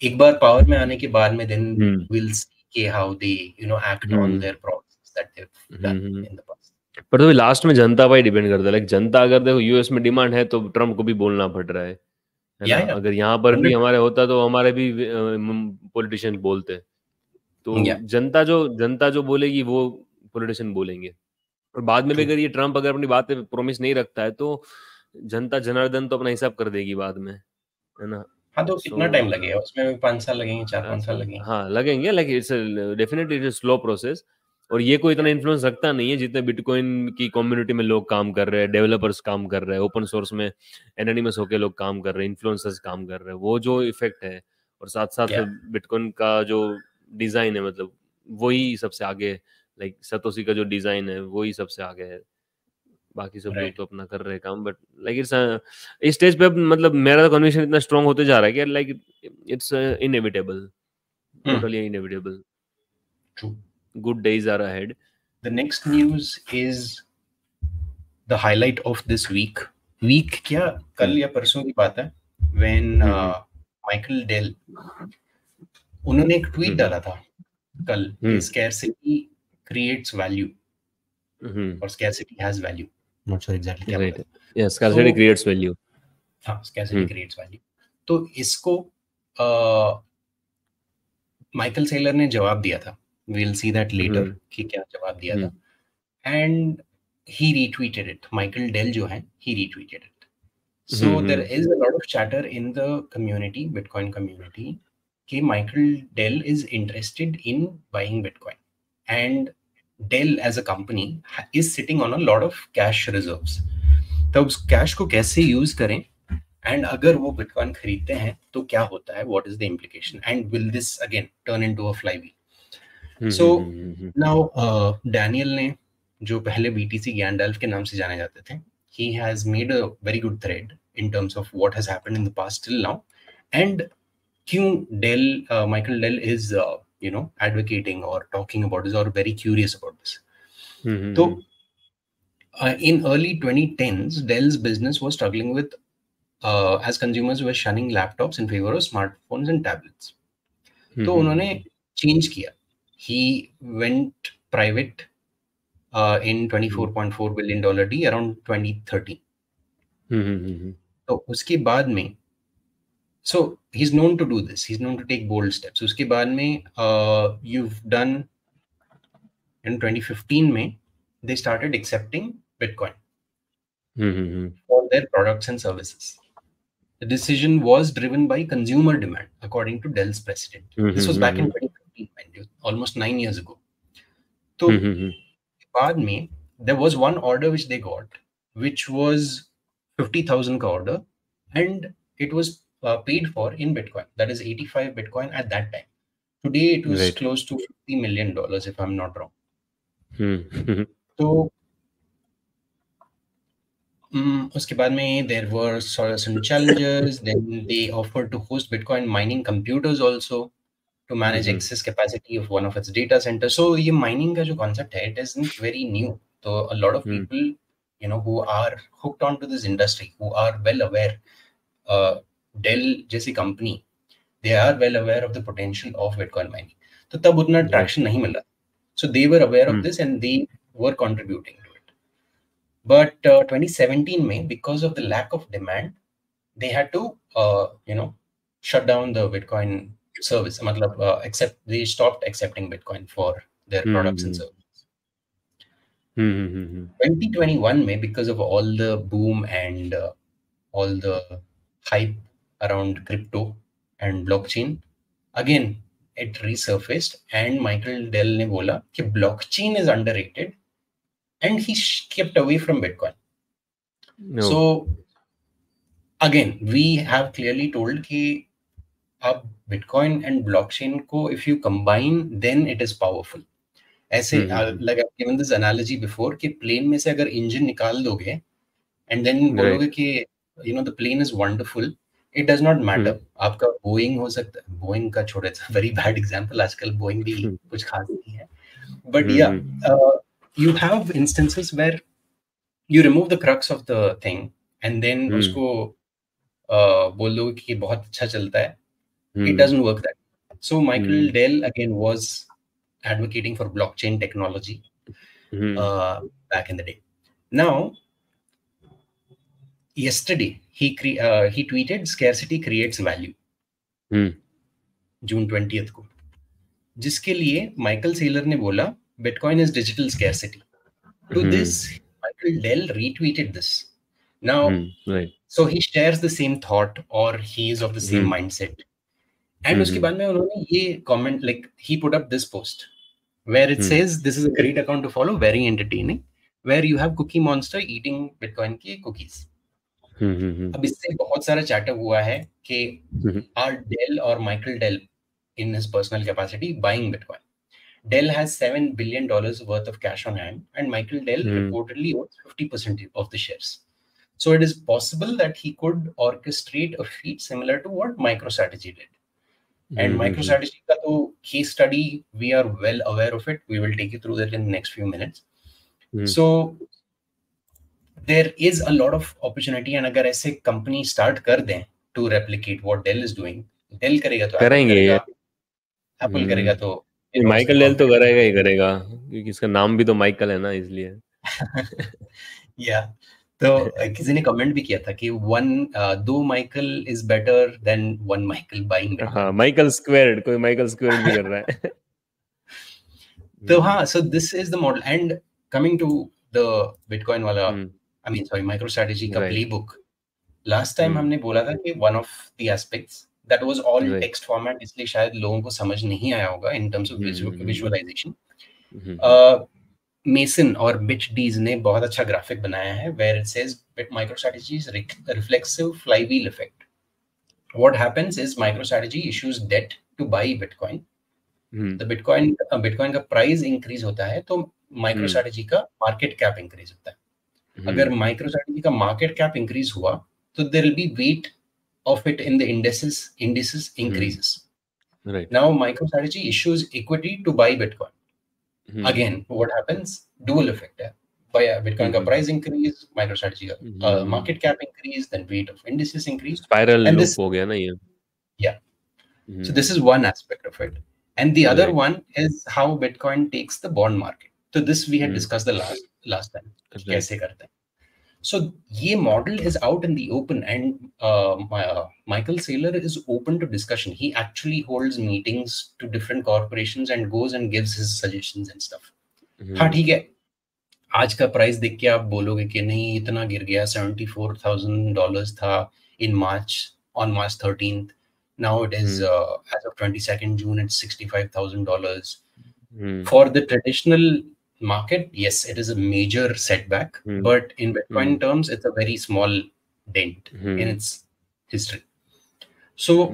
S1: एक बार power में आने के बाद में then we'll see how they act on their promises that they've done in the past.
S2: पर तो last में जनता पर ही डिपेंड करता है. लाइक जनता अगर देखो यूएस में डिमांड है तो ट्रम्प को भी बोलना पड़ रहा है ना. अगर यहाँ पर भी हमारे होता तो हमारे भी पॉलिटिशियन बोलते. तो जनता जो बोलेगी वो पॉलिटिशियन बोलेंगे. और बाद में भी अगर ये ट्रम्प अगर अपनी बात पे प्रॉमिस नहीं रखता है तो जनता जनार्दन तो अपना हिसाब कर देगी बाद में, है ना.
S1: हाँ, तो कितना टाइम लगेगा उसमें? भी 5 साल लगेंगे, 4-5 साल लगेंगे.
S2: हाँ लगेंगे. Like it's definitely it's slow process. और ये कोई इतना इन्फ्लुएंस रखता नहीं है जितने बिटकॉइन की कम्युनिटी में लोग काम कर रहे हैं, डेवलपर्स काम कर रहे हैं, ओपन सोर्स में एनोनिमस होके लोग काम कर रहे हैं, इन्फ्लुएंसर्स काम कर रहे हैं. वो जो इफेक्ट है और साथ साथ बिटकॉइन का जो डिजाइन है, मतलब वही सबसे आगे. लाइक सतोशी का जो डिजाइन है वही सबसे आगे है. बाकी सब लोग तो अपना कर रहे हैं काम. बट लाइक इस स्टेज पे मतलब मेरा कन्विक्शन इतना स्ट्रांग होते जा रहा है कि like it's inevitable, totally inevitable.
S1: True.
S2: Good days are ahead.
S1: The next news is the highlight of this week. Week क्या, कल या परसों की बात है, when Michael Dell, उन्होंने एक ट्वीट डाला था कल कि scarcity creates value or scarcity has value. Not sure exactly क्या बोला.
S2: Yeah, scarcity creates value.
S1: हाँ, scarcity creates value. तो इसको माइकल सेलर ने जवाब दिया था. We'll see that later कि क्या जवाब दिया था. And he retweeted it. Michael Dell जो है, he retweeted it. So there is a lot of chatter in the community, Bitcoin community, कि Michael Dell is interested in buying Bitcoin. And Dell as a company is sitting on a lot of cash reserves. तो उस cash को कैसे use करें, and अगर वो bitcoin खरीदते हैं तो क्या होता है, what is the implication, and will this again turn into a flywheel. So now Daniel ने, जो पहले BTC Gandalf के नाम से जाने जाते थे, he has made a very good thread in terms of what has happened in the past till now, and क्यों Michael Dell is advocating or talking about this or very curious about this. So in early 2010s, Dell's business was struggling with as consumers were shunning laptops in favor of smartphones and tablets. तो उन्होंने change किया. He went private in $24.4 billion deal around 2013. तो उसके बाद में, so he's known to do this. He's known to take bold steps. उसके बाद में you've done in 2015 में they started accepting Bitcoin for their products and services. The decision was driven by consumer demand, according to Dell's president. This was back in 2015. Almost 9 years ago. So, बाद में there was one order which they got, which was 50,000 का order, and it was paid for in Bitcoin. That is 85 Bitcoin at that time. Today it was close to $50 million, if I'm not wrong. So, उसके बाद में there were some challenges. Then they offered to host Bitcoin mining computers also, to manage excess capacity of one of its data centers. So ये mining का जो concept है, it isn't very new. So a lot of people, who are hooked onto this industry, who are well aware, Dell जैसी company, they are well aware of the potential of Bitcoin mining. तो तब उतना traction नहीं मिला. So they were aware of this and they were contributing to it. But 2017 में, because of the lack of demand, they had to shut down the Bitcoin service. मतलब they stopped accepting Bitcoin for their products and services. 2021 में, because of all the boom and all the hype around crypto and blockchain, again it resurfaced and Michael Dell ने बोला कि blockchain is underrated and he kept away from Bitcoin.
S2: No.
S1: So again we have clearly told कि अब Bitcoin and blockchain को if you combine then it is powerful. ऐसे like I've given this analogy before कि plane में से अगर engine निकाल दोगे and then बोलोगे कि the plane is wonderful, it does not matter. आपका Boeing हो सकता है, Boeing का छोड़े, very bad example, आजकल Boeing भी कुछ खास नहीं है, but yeah, you have instances where you remove the crux of the thing and then उसको बोल दो कि बहुत अच्छा चलता है. It doesn't work that way. So Michael Dell again was advocating for blockchain technology back in the day. Now, yesterday he tweeted scarcity creates value. June 20th को, जिसके लिए Michael Saylor ने बोला Bitcoin is digital scarcity. To this, Michael Dell retweeted this. Now, so he shares the same thought or he is of the same mindset. And उसके बाद में उन्होंने ये comment, like he put up this post where it says this is a great account to follow, very entertaining, where you have Cookie Monster eating Bitcoin के cookies. अब इससे बहुत सारा chatter हुआ है कि are Dell or Michael Dell in his personal capacity buying Bitcoin. Dell has $7 billion worth of cash on hand and Michael Dell reportedly owns 50% of the shares. So it is possible that he could orchestrate a feat similar to what MicroStrategy did. And MicroStrategy का तो case study, we are well aware of it. We will take you through that in the next few minutes. So there is a lot of opportunity, and अगर ऐसे company start कर दें to replicate what Dell is doing, Dell करेगा तो
S2: करेंगे,
S1: Apple करेगा तो
S2: Michael Dell तो करेगा ही करेगा, क्योंकि इसका नाम भी तो माइकल है ना, इसलिए.
S1: Yeah. तो किसी ने कमेंट भी किया था कि दो Michael is better than one Michael buying.
S2: हाँ, माइकल स्क्वायर्ड, कोई माइकल स्क्वायर्ड भी कर रहा है.
S1: तो हाँ, so this is the model. And coming to the Bitcoin वाला, I mean sorry, MicroStrategy का playbook. Last time हमने बोला था कि one of the aspects that was all text format, इसलिए शायद लोगों को समझ नहीं आया होगा in terms of visualization. Mason और BitDees ने बहुत अच्छा ग्राफिक बनाया है where it says MicroStrategy's reflexive flywheel effect. What happens is MicroStrategy issues debt to buy Bitcoin. The Bitcoin का प्राइस इंक्रीज होता है तो MicroStrategy का मार्केट कैप इंक्रीज होता है. अगर MicroStrategy का मार्केट कैप इंक्रीज हुआ तो there will be weight of it in the indices increases.
S2: Right.
S1: Now MicroStrategy issues equity to buy Bitcoin. Again, what happens? Dual effect है. Bitcoin का price increase, MicroStrategy का market cap increase, then weight of indices increase.
S2: Spiral loop हो गया ना ये.
S1: Yeah. So this is one aspect of it. And the other one is how Bitcoin takes the bond market. So this we had discussed the last time. कैसे करते हैं. So ये model is out in the open, and Michael Saylor is open to discussion. He actually holds meetings to different corporations and goes and gives his suggestions and stuff. हाँ ठीक है, आज का price देख के आप बोलोगे कि नहीं इतना गिर गया, $74,000 था in March, on March 13th. Now it is as of 22nd June, it's $65,000. For the traditional market, yes, it is a major setback, but in Bitcoin terms, it's a very small dent in its history. So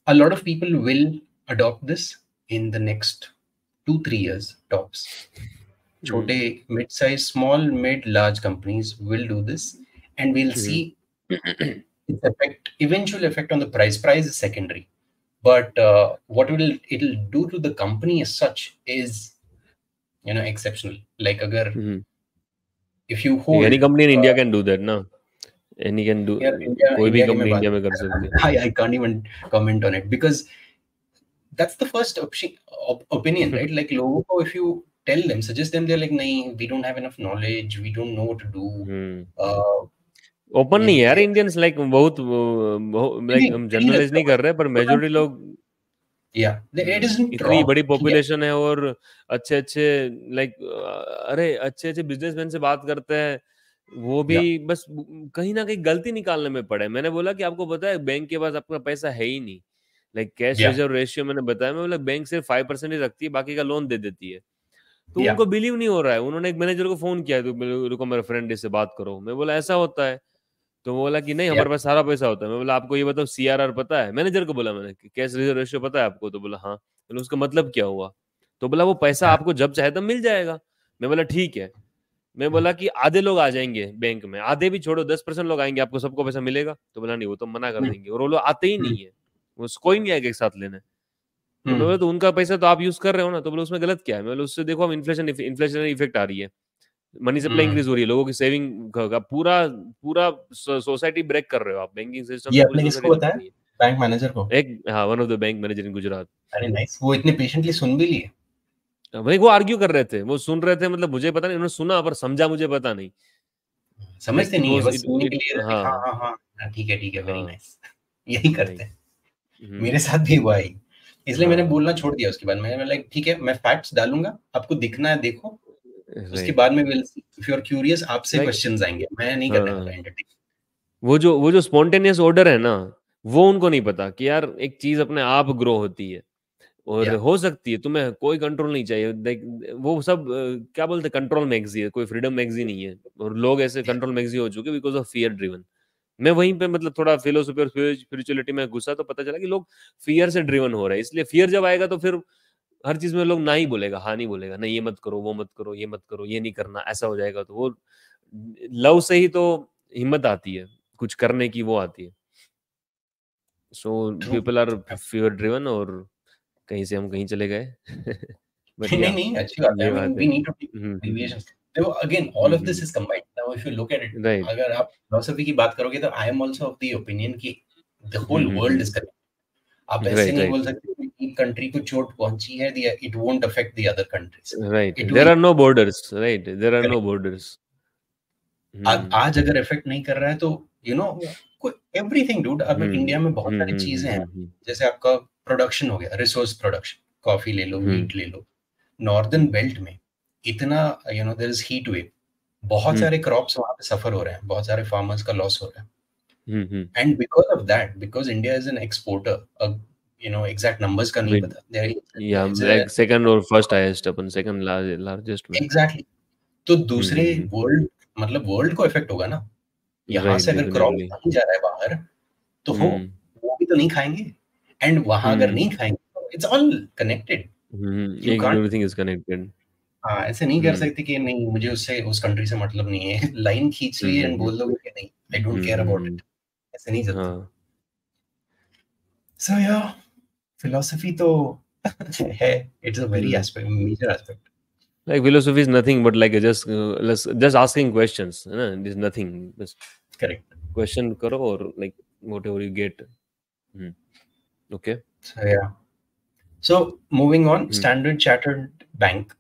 S1: a lot of people will adopt this in the next 2-3 years tops. Chote, mid-size, small, mid, large companies will do this, and we'll see its eventual effect on the price. Price is secondary, but what it'll do to the company as such is exceptional. Like agar if you hold,
S2: any company in India can do that, no? Any can do. कोई भी company India में कर सकती है.
S1: I can't even comment on it because that's the first opinion, right? Like लोगों को, if you tell them, suggest them, they're like, nahi, we don't have enough knowledge, we don't know what to do.
S2: Open नहीं है यार Indians, like बहुत like हम generalise नहीं कर रहे, पर मेजोरिटी लोग
S1: it isn't
S2: इतनी
S1: wrong,
S2: बड़ी पॉपुलेशन है और अच्छे अच्छे लाइक अरे अच्छे अच्छे बिजनेसमैन से बात करते हैं, वो भी बस कहीं ना कहीं गलती निकालने में पड़े। मैंने बोला कि आपको पता है बैंक के पास आपका पैसा है ही नहीं, लाइक कैश रिजर्व रेशियो मैंने बताया, मैं बोला बैंक सिर्फ 5% रखती है, बाकी का लोन दे देती है। तो उनको बिलीव नहीं हो रहा है। उन्होंने एक मैनेजर को फोन किया, तो रुको मेरा फ्रेंड इससे बात करो। मैं बोला ऐसा होता है? तो बोला कि नहीं हमारे पास सारा पैसा होता है। मैं बोला आपको ये बताओ CRR पता है? मैनेजर को बोला मैंने, कैश रिजर्व रेशियो पता है आपको? तो बोला हाँ। बोला उसका मतलब क्या हुआ? तो बोला वो पैसा आपको जब चाहे तब मिल जाएगा। मैं बोला ठीक है। मैं बोला कि आधे लोग आ जाएंगे बैंक में, आधे भी छोड़ो 10% लोग आएंगे, आपको सबको पैसा मिलेगा? तो बोला नहीं, वो तो मना कर देंगे, और वो लोग आते ही नहीं है, वो कोई नहीं आएगा एक साथ लेने। तो मैं बोला तो उनका पैसा तो आप यूज कर रहे हो ना? तो बोला उसमें गलत क्या है? मैं बोला उससे देखो हम इन्फ्लेशनरी इफेक्ट आ रही है, मनी सप्लाई इंक्रीज हो रही है, लोगों की सेविंग का पूरा पूरा सोसाइटी ब्रेक कर रहे हो आप, बैंकिंग सिस्टम
S1: ये
S2: में पूरी
S1: आपने किसको
S2: सोसाइटी
S1: बताया?
S2: नहीं है।
S1: बैंक मैनेजर को?
S2: हाँ, one of the bank manager in Gujarat.
S1: अरे नाइस, वो इतने पेशेंटली सुन भी लिए?
S2: भाई वो आर्ग्यू कर रहे थे, वो सुन रहे थे, मतलब मुझे पता नहीं, उन्होंने सुना पर समझा मुझे पता नहीं।
S1: समझते नहीं है, बस सुनने के लिए
S2: हाँ
S1: हाँ हाँ हाँ ठीक है वेरी
S2: हाँ
S1: नाइस। यही करते हैं। मेरे साथ भी हुआ ही, इसलिए मैंने बोलना छोड़ दिया। उसके बाद मैंने लाइक ठीक है, मैं फैक्ट्स डालूंगा, आपको दिखना है देखो, उसके बाद में will see, if you are curious आपसे क्वेश्चंस आएंगे, मैं नहीं करने वाला एंटरटेन।
S2: वो जो स्पॉन्टेनियस ऑर्डर है ना, वो उनको नहीं पता कि यार एक चीज अपने आप ग्रो होती है और हो सकती है, तुम्हें कोई कंट्रोल नहीं चाहिए। वो सब क्या बोलते हैं, कंट्रोल मैगजी है, कोई फ्रीडम मैगजी नहीं है। और लोग ऐसे कंट्रोल मैगजी हो चुके बिकॉज ऑफ फियर ड्रिवन। मैं वहीं पे मतलब थोड़ा फिलोसफी और स्पिरिचुअलिटी में घुसा तो पता चला कि लोग फियर से ड्रिवन हो रहे हैं। इसलिए फियर जब आएगा तो फिर हर चीज में लोग ना ही बोलेगा, हाँ नहीं बोलेगा, नहीं ये मत करो, वो मत करो, ये मत करो, ये नहीं करना, ऐसा हो जाएगा। तो वो लव से ही तो हिम्मत आती है कुछ करने की, वो आती है। So people are fear driven, और कहीं से हम कहीं चले गए। बट या
S1: नहीं अच्छी बात है।
S2: ये
S1: आई मीन
S2: बात
S1: वी
S2: है।
S1: Need to take deviations. देखो again all of this is combined. Now if you look at it,
S2: right.
S1: अगर आप फिलॉसफी की बात करोगे तो I am also of the opinion कि the whole world is connected. आप ऐसे नहीं बोल सकते कि एक कंट्री को चोट पहुंची है, it won't affect the other countries.
S2: Right,
S1: it
S2: there
S1: will.
S2: Are no borders, right, there are no borders.
S1: आज अगर इफेक्ट नहीं कर रहा है तो यू नो एवरीथिंग डूड। अब इंडिया में बहुत सारी चीजें हैं, जैसे आपका प्रोडक्शन हो गया, रिसोर्स प्रोडक्शन, कॉफी ले लो, वीट ले लो। नॉर्दर्न बेल्ट में इतना देयर इज हीट वेव, बहुत सारे क्रॉप्स वहां पे सफर हो रहे हैं, बहुत सारे फार्मर्स का लॉस हो रहा है। And because of that, because India is an exporter, exact numbers का नहीं पता,
S2: या लाइक सेकंड और फर्स्ट हाईएस्ट, अपन सेकंड लार्जेस्ट में।
S1: एग्जैक्टली। तो दूसरे वर्ल्ड, मतलब वर्ल्ड को इफेक्ट होगा ना। यहाँ से अगर क्रॉप नहीं जा रहा है बाहर, तो वो भी तो नहीं खाएंगे, एंड वहां अगर नहीं खाएंगे तो it's all connected.
S2: Everything is connected.
S1: हाँ, ऐसे नहीं कर सकते कि नहीं मुझे उससे उस कंट्री से मतलब नहीं है, लाइन खींच ली एंड बोल दोगे कि नहीं I don't care about it, ऐसे नहीं चलता। सो या फिलॉसफी तो है, it's a very aspect, major aspect.
S2: Like philosophy is nothing but like just asking questions, है ना? It is nothing. Just
S1: correct.
S2: Question करो और like whatever you get. Okay.
S1: So yeah. So moving on, Standard Chartered Bank,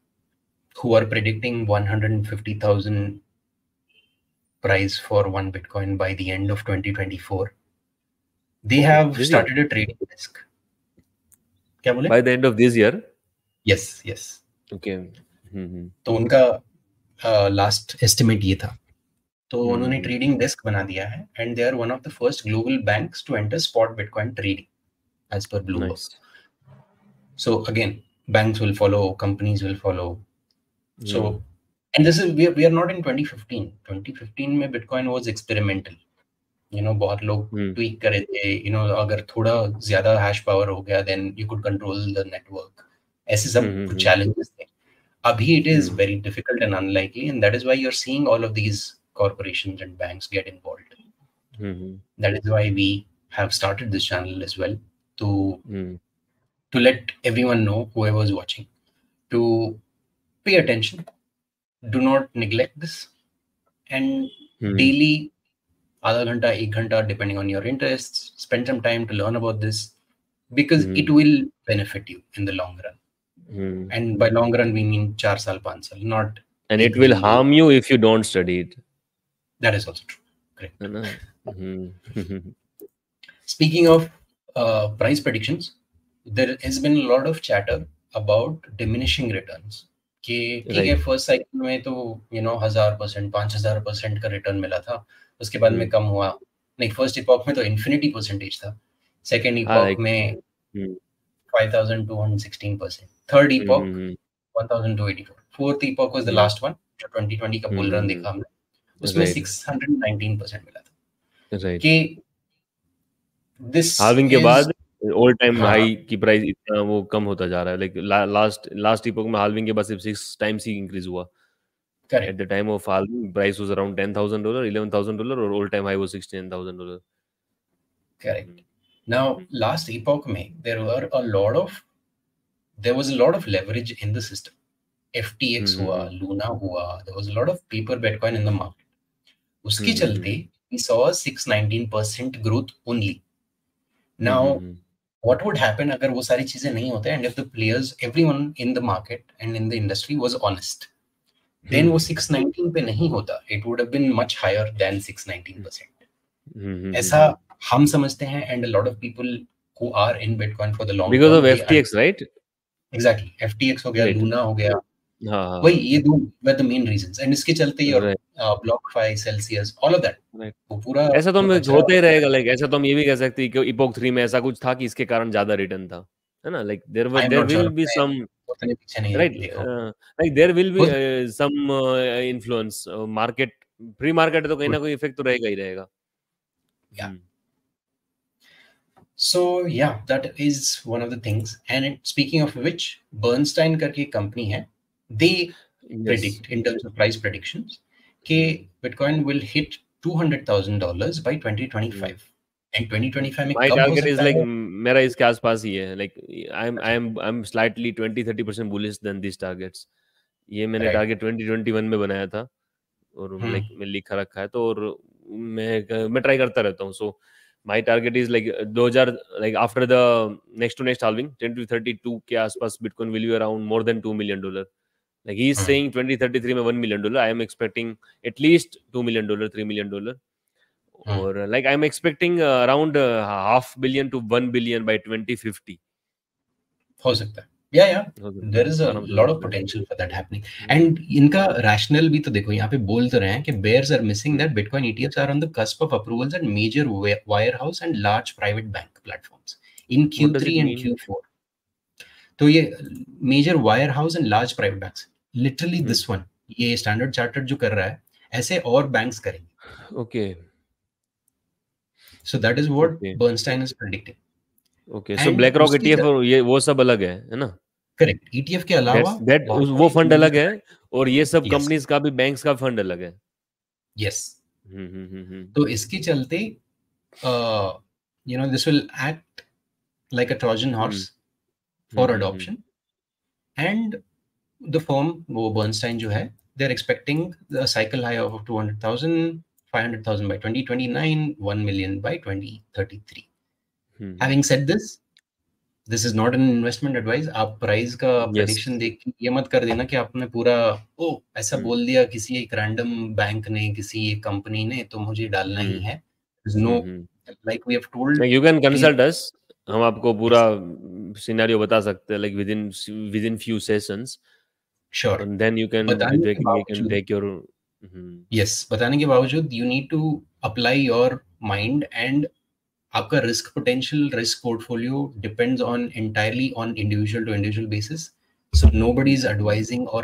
S1: who are predicting 150,000 price for one Bitcoin by the end of 2024. They have started a trading desk. क्या बोले?
S2: By the end of this year?
S1: Yes, yes.
S2: Okay.
S1: तो उनका last estimate ये था, तो उन्होंने trading desk बना दिया है, and they are one of the first global banks to enter spot Bitcoin trading as per Bloomberg. So again, banks will follow, companies will follow. So and this is we are not in 2015. 2015 में Bitcoin was experimental. बहुत लोग tweak करे थे, अगर थोड़ा ज्यादा hash power हो गया then you could control the network. ऐसे सब कुछ challenges थे. Abhi it is very difficult and unlikely, and that is why you're seeing all of these corporations and banks get involved. That is why we have started this channel as well, to let everyone know, whoever is watching, to pay attention, do not neglect this, and daily आधा घंटा, एक घंटा, depending on your interests, spend some time to learn about this, because it will benefit you in the long run. and by long run we mean 4 साल 5 साल, not
S2: and
S1: एक
S2: it will
S1: दिन 2.
S2: harm you if you don't study it.
S1: That is also true. Correct.
S2: है ना?
S1: Speaking of price predictions, there has been a lot of chatter about diminishing returns. कि ठीक है,
S2: Right.
S1: First cycle में तो 1000%, 5000% का return मिला था, उसके बाद में कम हुआ नहीं. फर्स्ट इपॉक में तो इन्फिनिटी परसेंटेज था, सेकेंड इपॉक
S2: like
S1: में 5216%, third epoch 1284, fourth epoch was the last one जो 2020 का बुल रन देखा हमने, उसमें
S2: Right.
S1: 619% मिला था.
S2: Right.
S1: कि दिस
S2: हाल्विंग के
S1: इज
S2: बाद ऑल टाइम
S1: हाँ
S2: हाई की प्राइस इतना वो कम होता जा रहा है. लाइक लास्ट इपोक में हाल्विंग के बाद सिर्फ 6 टाइम्स ही इंक्रीज हुआ. At
S1: correct
S2: the time of halving, price was around $10,000, $11,000, or all-time high was $16,000.
S1: Correct. Now last epoch में there was a lot of leverage in the system. FTX हुआ, Luna हुआ, there was a lot of paper Bitcoin in the market. उसके चलते we saw a 619% growth only. Now what would happen अगर वो सारी चीजें नहीं होते, and if the players, everyone in the market and in the industry was honest, then वो 619 पे नहीं होता, it would have been much higher than 619%. ऐसा हम समझते हैं, and a lot of people who are in Bitcoin for the long
S2: Because
S1: term,
S2: of FTX, right?
S1: Exactly. FTX हो गया,
S2: Right.
S1: लूना हो गया,
S2: हाँ.
S1: वही ये दो were the main reasons. And इसके चलते ही और
S2: Right.
S1: BlockFi, Celsius, all of that,
S2: Right.
S1: वो पूरा
S2: ऐसा तो
S1: जो
S2: हमें
S1: कचरा
S2: होता ही रहेगा. लाइक ऐसा तो हम ये भी कह सकते हैं कि इपोक 3 में ऐसा कुछ था कि इसके कारण ज्यादा रिटर्न था, है ना? Like
S1: I am
S2: there
S1: not sure.
S2: Will be
S1: मैं
S2: सम
S1: उतने पीछे नहीं
S2: राइट.
S1: देखा हूँ.
S2: लाइक देयर विल बी
S1: हो
S2: सम इन्फ्लुएंस. मार्केट प्री मार्केट तो कहीं ना कोई इफेक्ट तो रहेगा ही रहेगा.
S1: Yeah. So yeah, that is one of the things. And speaking of which, Bernstein करके company है, they predict in terms of price predictions कि Bitcoin will hit $200,000 by 2025. And 2025 में
S2: My
S1: कब हो
S2: target is
S1: सकता
S2: like
S1: है?
S2: मेरा इसके आसपास ही है. Like I'm slightly 20-30% bullish than these targets. ये मैंने
S1: Right.
S2: टारगेट 2021 में बनाया था और लाइक मैं लिखा रखा है तो, और मैं ट्राई करता रहता हूँ. So my target is like 2000, like after the next to next halving 2032 के आसपास Bitcoin will be around more than $2 million. Like he is saying 2033 में $1 million. I am expecting at least $2 million, $3 million. Or like I'm expecting around $500 million to $1 billion by 2050.
S1: हो सकता है. Yeah. There is a lot of potential for that happening. And इनका rationale भी तो देखो, यहाँ पे बोल तो रहे हैं कि bears are missing that Bitcoin ETFs are on the cusp of approvals at major wirehouse and large private bank platforms in Q3 and Q4. तो ये major wirehouse and large private banks, literally this one, ये Standard Chartered जो कर रहा है, ऐसे और banks करेंगे.
S2: Okay.
S1: So that is what Bernstein is predicting.
S2: Okay. So BlackRock ETF और ये वो सब अलग है ना?
S1: करेक्ट. ETF के अलावा
S2: वो फंड अलग है और ये सब कंपनीज का भी, बैंक्स का फंड अलग है.
S1: यस. तो इसके चलते this will act like a Trojan horse for adoption. And the firm, वो Bernstein जो है, they're expecting the cycle high of 200,000, 500,000 by 2029, 1 million by 2033. Having said this is not an investment advice. आप price का prediction देख के ये मत कर देना कि आपने पूरा ऐसा बोल दिया किसी एक रैंडम बैंक ने, किसी एक कंपनी ने, तो मुझे डालना ही है. No, like we have told,
S2: you can consult us. हम आपको पूरा सिनेरियो बता सकते हैं, like within few sessions. Sure. And then you can take your
S1: बताने के बावजूद you need to apply your mind, and आपका risk potential, risk portfolio depends on entirely on individual to individual basis. So nobody is advising or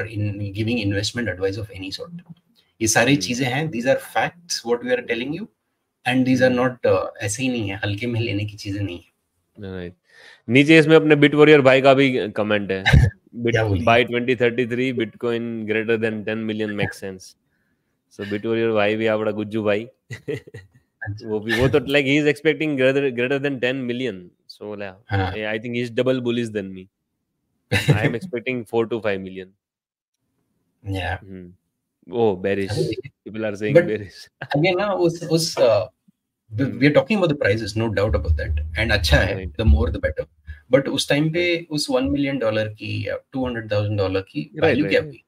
S1: giving investment advice of any sort. ये सारी चीजें हैं, these are facts what we are telling you, and these are not ऐसे ही नहीं है, हल्के में लेने की चीजें नहीं है.
S2: राइट. नीचे इसमें अपने बिट वॉरियर भाई का भी कमेंट है. By 2033 bitcoin greater than 10 million make sense. So bit warrior भाई भी आपड़ा गुज्जू भाई वो तो like he is expecting greater than 10 million. So I think he's double bullish than me. I am expecting 4 to 5 million.
S1: Yeah.
S2: Oh, bearish. People are saying bearish.
S1: Again, now we are talking about the prices, no doubt about that. And अच्छा है, the more the better. But उस time पे
S2: right
S1: उस $1 million की या $200,000 की
S2: right
S1: value क्या
S2: right.
S1: हुई?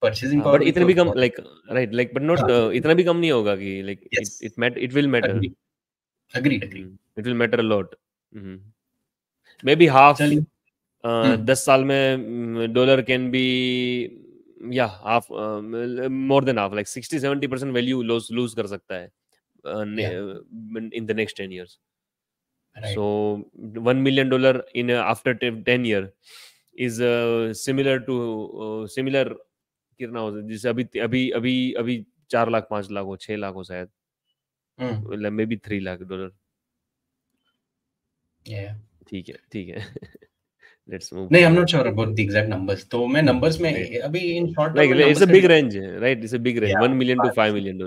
S1: परचेजिंग
S2: हाँ
S1: पावर
S2: बट
S1: भी
S2: इतने
S1: तो
S2: भी कम
S1: बहुत।
S2: Like right like but not
S1: हाँ,
S2: इतना भी कम नहीं होगा कि like
S1: yes,
S2: it will matter.
S1: Agree, agree.
S2: It will matter a lot. May be half
S1: चलिए। हम्म।
S2: 10 साल में डॉलर कैन बी या half more than half like 60-70% value loose कर सकता है
S1: या
S2: in the next 10 years. So
S1: right.
S2: $1 million in after 10 year is similar to similar कितना हो जैसे अभी अभी अभी अभी 4 लाख 5 लाख हो 6 लाख हो शायद
S1: हम्म।
S2: मतलब मे बी $3 लाख।
S1: या
S2: ठीक है लेट्स मूव
S1: नहीं, I am
S2: forward.
S1: Not sure about the exact numbers, तो मैं नंबर्स में
S2: राइट
S1: अभी इन शॉर्ट टर्म
S2: लाइक
S1: में
S2: इट्स
S1: नंबर्स
S2: अ
S1: का
S2: big
S1: discuss.
S2: Range right it's a big range
S1: या
S2: 1 million to $5 million।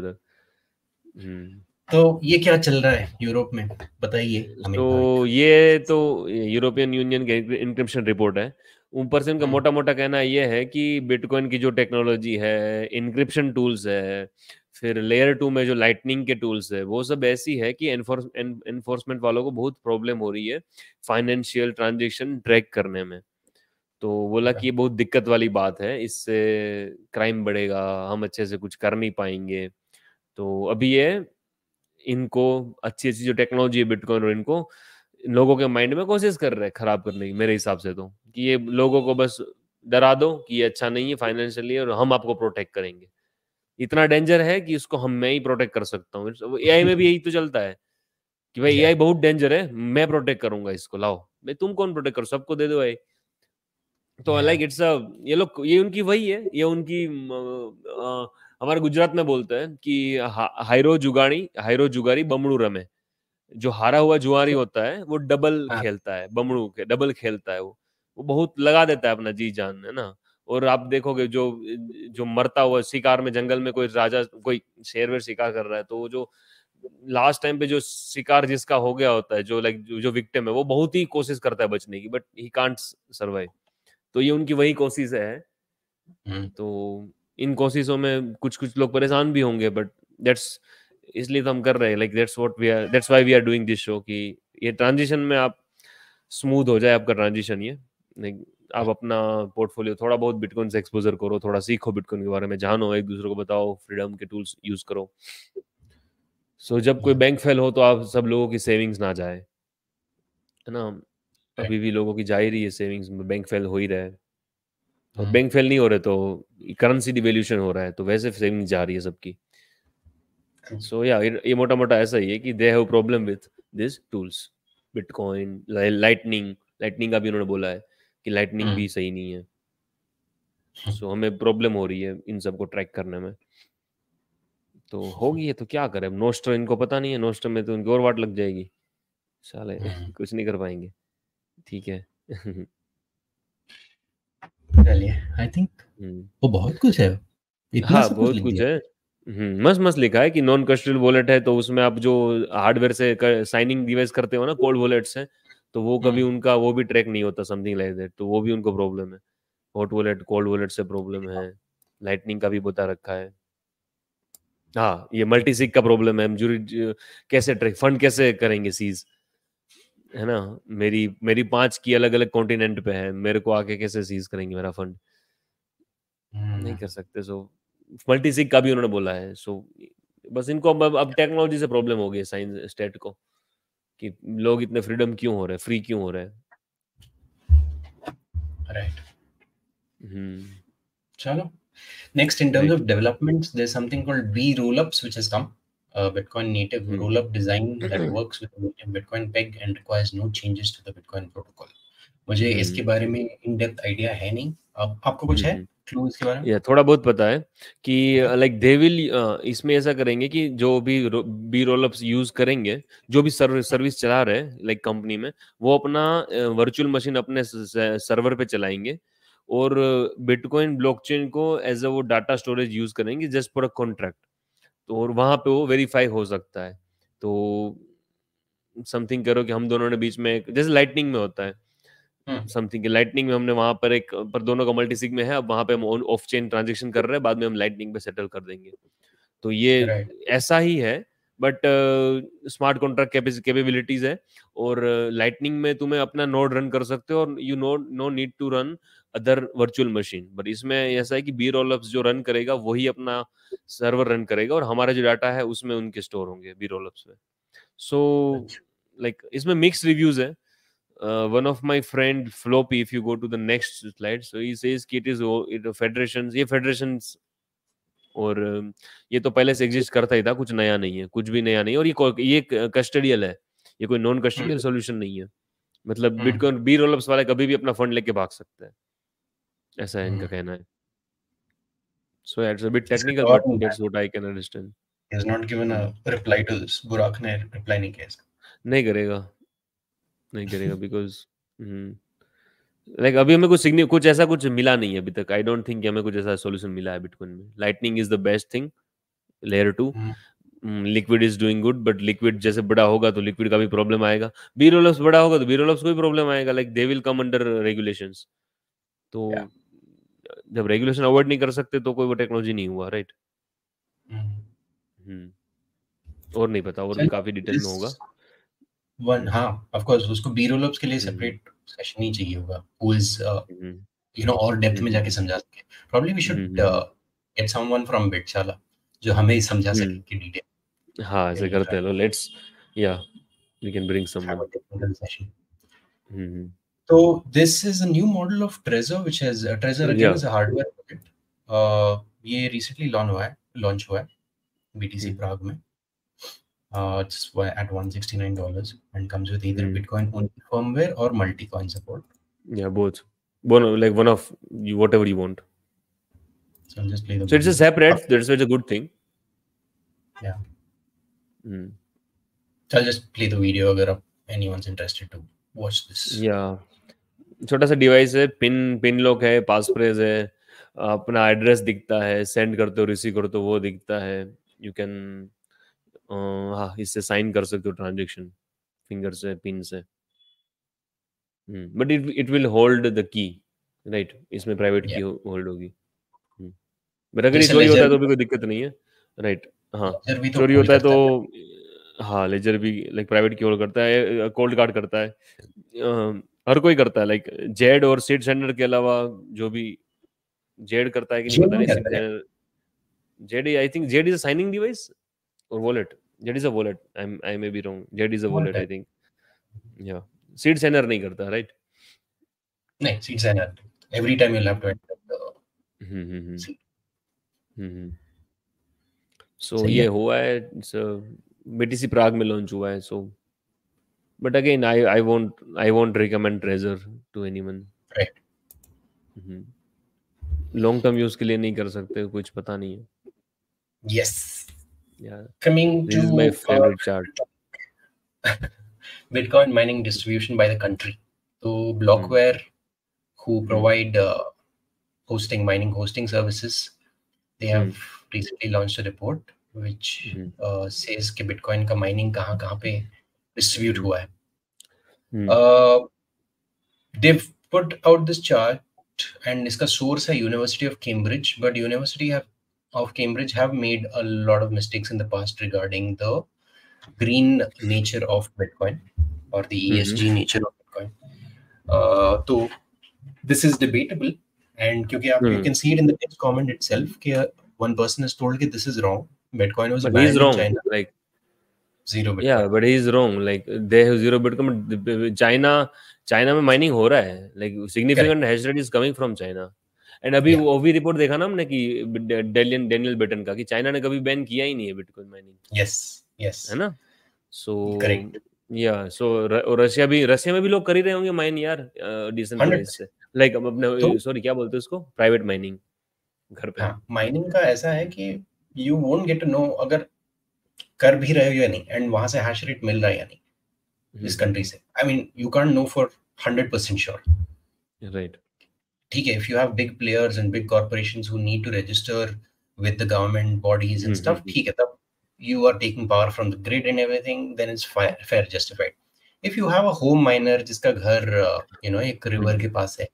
S2: हम्म।
S1: तो ये क्या चल रहा है यूरोप में, बताइए अमित भाविक।
S2: तो ये तो यूरोपियन यूनियन की इंक्रिप्शन रिपोर्ट है। ऊपर से उनका
S1: हम्म।
S2: मोटा मोटा कहना ये है कि बिटकॉइन की जो टेक्नोलॉजी है इंक्रिप्शन टूल्स है फिर लेयर 2 में जो लाइटनिंग के टूल्स है वो सब ऐसी है कि एनफोर्समेंट वालों को बहुत प्रॉब्लम हो रही है फाइनेंशियल ट्रांजेक्शन ट्रैक करने में। तो बोला कि ये बहुत दिक्कत वाली बात है इससे क्राइम बढ़ेगा हम अच्छे से कुछ कर नहीं पाएंगे। तो अभी ये इनको अच्छी अच्छी जो टेक्नोलॉजी है बिटकॉइन और इनको लोगों के माइंड में कोशिश कर रहे हैं खराब करने की मेरे हिसाब से तो कि ये लोगों को बस डरा दो कि ये अच्छा नहीं है फाइनेंशियली और हम आपको प्रोटेक्ट करेंगे। इतना डेंजर है कि इसको हम मैं ही प्रोटेक्ट कर सकता हूँ। एआई में भी यही तो चलता है कि भाई
S1: या
S2: एआई बहुत डेंजर है मैं प्रोटेक्ट करूंगा इसको लाओ भाई तुम कौन प्रोटेक्ट करो सबको दे दो एआई। तो
S1: या
S2: लाइक इट्स अ ये लोग ये उनकी वही है ये उनकी हमारे गुजरात में बोलते हैं कि हायरो जुगारी बमड़ू रमे। जो हारा हुआ जुआरी होता है वो डबल
S1: हाँ।
S2: खेलता है बमड़ू के डबल खेलता है वो बहुत लगा देता है अपना जी जान है ना। और आप देखोगे जो जो मरता हुआ शिकार में जंगल में कोई राजा कोई शेर वेर शिकार कर रहा है तो वो जो लास्ट टाइम पे जो शिकार जिसका हो गया होता है जो लाइक जो विक्टिम है वो बहुत ही कोशिश करता है बचने की बट ही कांट सर्वाइव। तो ये उनकी वही कोशिश है।
S1: हम्म।
S2: तो इन कोशिशों में कुछ कुछ लोग परेशान भी होंगे बट दैट्स इसलिए तो हम कर रहे हैं like that's why we are doing this show कि ये ट्रांजिशन में आप स्मूथ हो जाए आपका ट्रांजिशन ये like, आप अपना पोर्टफोलियो थोड़ा बहुत बिटकॉइन से एक्सपोजर करो थोड़ा सीखो बिटकॉइन के बारे में जानो एक दूसरे को बताओ फ्रीडम के टूल्स यूज करो। सो जब कोई बैंक फेल हो तो आप सब लोगों की सेविंग्स ना जाए है ना। अभी भी लोगों की जा ही रही है सेविंग्स में बैंक फेल हो ही रहा है और बैंक फेल नहीं हो रहे तो करेंसी डिवेल्यूशन हो रहा है तो वैसे सेविंग जा रही है सबकी। सो या ये मोटा मोटा ऐसा ही है कि they have problem with this tools bitcoin lightning lightning का भी उन्होंने बोला है कि लाइटनिंग भी सही नहीं है। सो हमें प्रॉब्लम हो रही है इन सबको ट्रैक करने में। तो होगी ये तो क्या करें नोस्टर इनको पता नहीं है नोस्टर में तो उनकी और वाट लग जाएगी साले कुछ नहीं कर पाएंगे। ठीक है
S1: चलिए, आई थिंक
S2: हम्म,
S1: वो बहुत कुछ है, इतना
S2: हाँ
S1: सब कुछ
S2: बहुत
S1: लिख
S2: कुछ
S1: दिया।
S2: है। मस्त मस्त लिखा है कि नॉन कस्टोडियल वॉलेट है तो उसमें आप जो हार्डवेयर से साइनिंग डिवाइस करते हो ना कोल्ड वॉलेट्स हैं तो वो कभी
S1: हम्म।
S2: उनका वो भी ट्रैक नहीं होता समथिंग लाइक दैट तो वो भी उनको प्रॉब्लम है। हॉट वॉलेट कोल्ड वॉलेट से प्रॉब्लम है। लाइटनिंग का भी बता रखा है। हाँ ये मल्टीसिग का प्रॉब्लम है हम कैसे ट्रैक फंड कैसे करेंगे सीज है ना। मेरी मेरी 5 की अलग अलग कॉन्टिनेंट पे है मेरे को आके कैसे सीज करेंगे मेरा फंड नहीं कर सकते। सो मल्टीसिग का भी उन्होंने बोला है। सो बस इनको अब टेक्नोलॉजी से प्रॉब्लम हो गई है साइंस स्टेट को कि लोग इतने फ्रीडम क्यों हो रहे हैं फ्री क्यों हो रहे हैं।
S1: राइट।
S2: हम्म
S1: चलो, next, in terms
S2: right
S1: of developments, there's something called B rollups, which has come. A Bitcoin native rollup design that works with a Bitcoin peg and requires no changes to the Bitcoin protocol. मुझे इसके बारे में in depth idea है नहीं, अब आपको कुछ है क्लू इसके बारे में?
S2: या थोड़ा बहुत पता है कि
S1: ओके।
S2: लाइक दे विल इसमें ऐसा करेंगे कि जो भी बी रोलअप्स यूज करेंगे जो भी सर्विस चला रहे हैं लाइक कंपनी में वो अपना वर्चुअल मशीन अपने सर्वर पे चलाएंगे और बिटकॉइन ब्लॉकचेन को एज अ वो डाटा स्टोरेज यूज करेंगे जस्ट फॉर अ कॉन्ट्रैक्ट। तो और वहां पे वो वेरीफाई हो सकता है। तो समथिंग करो कि हम दोनों ने बीच में जैसे लाइटनिंग में होता है
S1: हम्म।
S2: समथिंग के लाइटनिंग में हमने वहां पर एक पर दोनों का मल्टीसिग में है अब वहां पे हम ऑफ चेन ट्रांजेक्शन कर रहे हैं बाद में हम लाइटनिंग पे सेटल कर देंगे। तो ये
S1: राइट।
S2: ऐसा ही है बट स्मार्ट कॉन्ट्रैक्ट कैपेबिलिटीज है, और लाइटनिंग में तुम्हें अपना नोड रन कर सकते हो, और you no need to run other virtual machine. But इसमें ऐसा है कि बी रोलअप्स जो रन करेगा वही अपना सर्वर रन करेगा, और हमारा जो डाटा है उसमें उनके स्टोर होंगे बी रोलअप्स में। सो
S1: अच्छा।
S2: लाइक इसमें मिक्स रिव्यूज है। One of my friend Floppy, if you go to the next slide, so he says कि it is federations, ये federations, और ये तो पहले से एग्जिस्ट करता ही था, कुछ नया नहीं है, कुछ भी नया नहीं है, और ये कस्टडियल है, ये कोई नॉन
S1: हम्म,
S2: कस्टडियल सॉल्यूशन नहीं है। मतलब
S1: हम्म,
S2: बिटकॉइन बी रोलअप्स वाले कभी भी अपना फंड लेके भाग सकता है, ऐसा है इनका
S1: हम्म।
S2: कहना है। So it's a bit
S1: He said,
S2: technical
S1: और
S2: but that's what I can understand.
S1: he has not given a reply to this. बुराक ने reply नहीं किया इसका।
S2: नहीं करेगा, नहीं करेगा, बिकॉज लाइक अभी हमें कुछ ऐसा कुछ मिला नहीं है अभी तक। आई डोंट थिंक हमें कुछ ऐसा सॉल्यूशन मिला है बिटकॉइन में। Lightning is the best thing, layer 2।
S1: Hmm,
S2: liquid is doing good, but liquid जैसे बड़ा होगा तो लिक्विड का भी प्रॉब्लम आएगा, बी रोलअप्स बड़ा होगा तो बी रोलअप्स को भी प्रॉब्लम आएगा, like they will come under regulations. तो
S1: yeah,
S2: जब रेगुलेशन अवॉइड नहीं कर सकते तो कोई वो टेक्नोलॉजी नहीं हुआ, राइट।
S1: हम्म।
S2: हम्म और नहीं पता, और भी
S1: चलो,
S2: काफी डिटेल में होगा।
S1: this one, हाँ, of course, उसको बी रोलअप्स के लिए
S2: हम्म
S1: सेपरेट सेशन ही चाहिए होगा, who is
S2: हम्म
S1: और डेप्थ में जाके
S2: हम्म
S1: समझा सके। Probably we should
S2: hmm
S1: get someone from Bitchala जो हमें समझा सके
S2: हम्म,
S1: कि डिटेल।
S2: हाँ ऐसे
S1: Then we'll
S2: करते
S1: try
S2: हैं, लो लेट्स, या we can bring
S1: have
S2: someone.
S1: a technical session.
S2: Hmm
S1: So this is a new model of Trezor, which has Trezor again
S2: या
S1: is a hardware project. ये recently launch हुआ है BTC Prague में. It's at $169 and comes with either Bitcoin only firmware or multi-coin support.
S2: या both, one like one of you, whatever you want.
S1: So I'll just play the
S2: So it's a
S1: video.
S2: separate, that's why it's a good thing.
S1: Yeah,
S2: Mm.
S1: so I'll just play the video अगर anyone's interested to watch this.
S2: या छोटा सा device है, pin lock है, पास phrase है, अपना address दिखता है, सेंड करते हो रिसीव करते हो वो दिखता है, यू कैन हाँ इससे साइन कर सकते हो ट्रांजेक्शन फिंगर से, पिन से। But it will hold the key, right, इसमें प्राइवेट की
S1: Yeah,
S2: होल्ड होगी। बट अगर ये
S1: जैसे
S2: चोरी होता
S1: लेजर
S2: है
S1: भी
S2: तो भी कोई दिक्कत नहीं है, राइट। हाँ
S1: लेजर भी तो
S2: चोरी
S1: होल्ड
S2: होता है
S1: करता है।
S2: तो हाँ लेजर भी लाइक प्राइवेट की होल्ड करता है, कोल्ड कार्ड करता है, हर कोई करता है, लाइक जेड और सीड सेंडर के अलावा जो भी, जेड करता है कि नहीं
S1: जेड
S2: पता
S1: नहीं
S2: नहीं, सीड
S1: करता है।
S2: Sender, Jade I think Jade is a signing device और wallet, Jade is a wallet, I may be wrong, Jade is a
S1: Wallet
S2: wallet
S1: है।
S2: I think. Yeah seed sender नहीं करता, राइट।
S1: नहीं, seed signer. Every time you'll have to enter the seed.
S2: सो
S1: सही
S2: ये
S1: है।
S2: हुआ है, बीटीसी प्राग में लॉन्च हुआ है। So but again I won't recommend Trezor to anyone.
S1: Right.
S2: Long term use के लिए नहीं कर सकते, कुछ पता नहीं है।
S1: Yes.
S2: या
S1: Coming
S2: this
S1: to
S2: is my
S1: our
S2: favourite chart.
S1: Bitcoin mining distribution by the country. So Blockware, who provide mining hosting services, they have recently launched a report which says कि Bitcoin का mining कहाँ पे distribute हुआ है. They've put out this chart and इसका source है University of Cambridge, but of Cambridge have made a lot of mistakes in the past regarding the green nature of Bitcoin or the ESG nature of Bitcoin. So this is debatable, and क्योंकि आप you can see it in the next comment itself कि one person has told कि this is wrong. Bitcoin was
S2: But he is
S1: banned in
S2: wrong.
S1: China.
S2: Like,
S1: Zero
S2: yeah,
S1: Bitcoin.
S2: but he is wrong. Like, they have zero Bitcoin. But China में mining हो रहा है. Like,
S1: Correct.
S2: significant hash rate is coming from China. And अभी
S1: Yeah.
S2: वो भी report देखा ना हमने कि डेनियल बेटन का, कि चाइना ने कभी बैन किया ही नहीं है बिटकॉइन माइनिंग,
S1: Yes. Yes.
S2: है ना। सो
S1: Correct.
S2: या सो रशिया में भी लोग कर ही रहे होंगे माइन यार, डिसेंट्रलाइज
S1: 100%.
S2: से, लाइक
S1: तो
S2: अपने सॉरी क्या बोलते हैं उसको, प्राइवेट माइनिंग घर पे।
S1: हाँ, माइनिंग का ऐसा है कि you won't get to know अगर कर भी रहे हो या नहीं, एंड वहां से हैश रेट मिल रहा है या नहीं इस कंट्री से. I mean, you can't know for 100% sure.
S2: Right.
S1: ठीक है, if you have big players and big corporations who need to register with the government bodies and stuff, ठीक है, तब you are taking power from the grid and everything, then it's fair justified. If you have a home miner जिसका घर एक river के पास है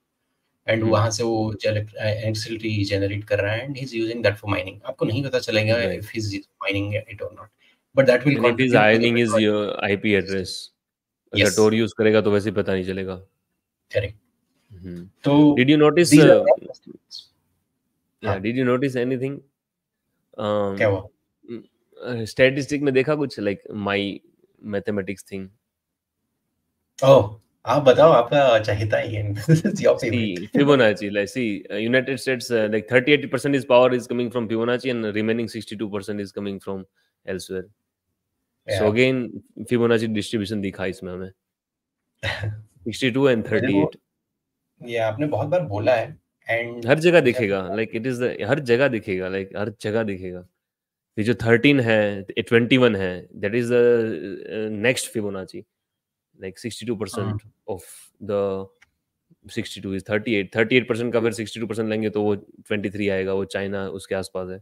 S1: and वहां से वो इलेक्ट्रिसिटी जनरेट कर रहा है and he is using that for mining, आपको नहीं पता चलेगा
S2: right.
S1: If he is mining it और not. but that will
S2: And it is
S1: contribute to the
S2: ironing is
S1: Bitcoin.
S2: your IP address. अगर
S1: Yes,
S2: Tor use करेगा तो वैसे पता नहीं चलेगा.
S1: correct.
S2: Hmm.
S1: So
S2: Did you notice?
S1: these are all estimates.
S2: Yeah.
S1: हाँ,
S2: Did you notice anything?
S1: क्या हुआ?
S2: Statistic में देखा कुछ like my mathematics thing.
S1: Oh, आप बताओ, आपका चाहता है ये. This is your favorite.
S2: See, Fibonacci, like see, United States, like 38% is power is coming from Fibonacci and remaining 62% is coming from elsewhere. So
S1: Yeah.
S2: again, Fibonacci distribution दिखा इसमें हमें 62 and
S1: मुझे वो
S2: 38.
S1: ये आपने बहुत बार बोला है, एंड
S2: हर जगह
S1: जब
S2: दिखेगा, like it is the हर जगह दिखेगा, like हर जगह दिखेगा. ये जो 13 है, 21 है, that is the next Fibonacci. Like 62% of the 62 is 38. 38% का फिर 62% लेंगे तो वो 23 आएगा, वो चाइना उसके आसपास है.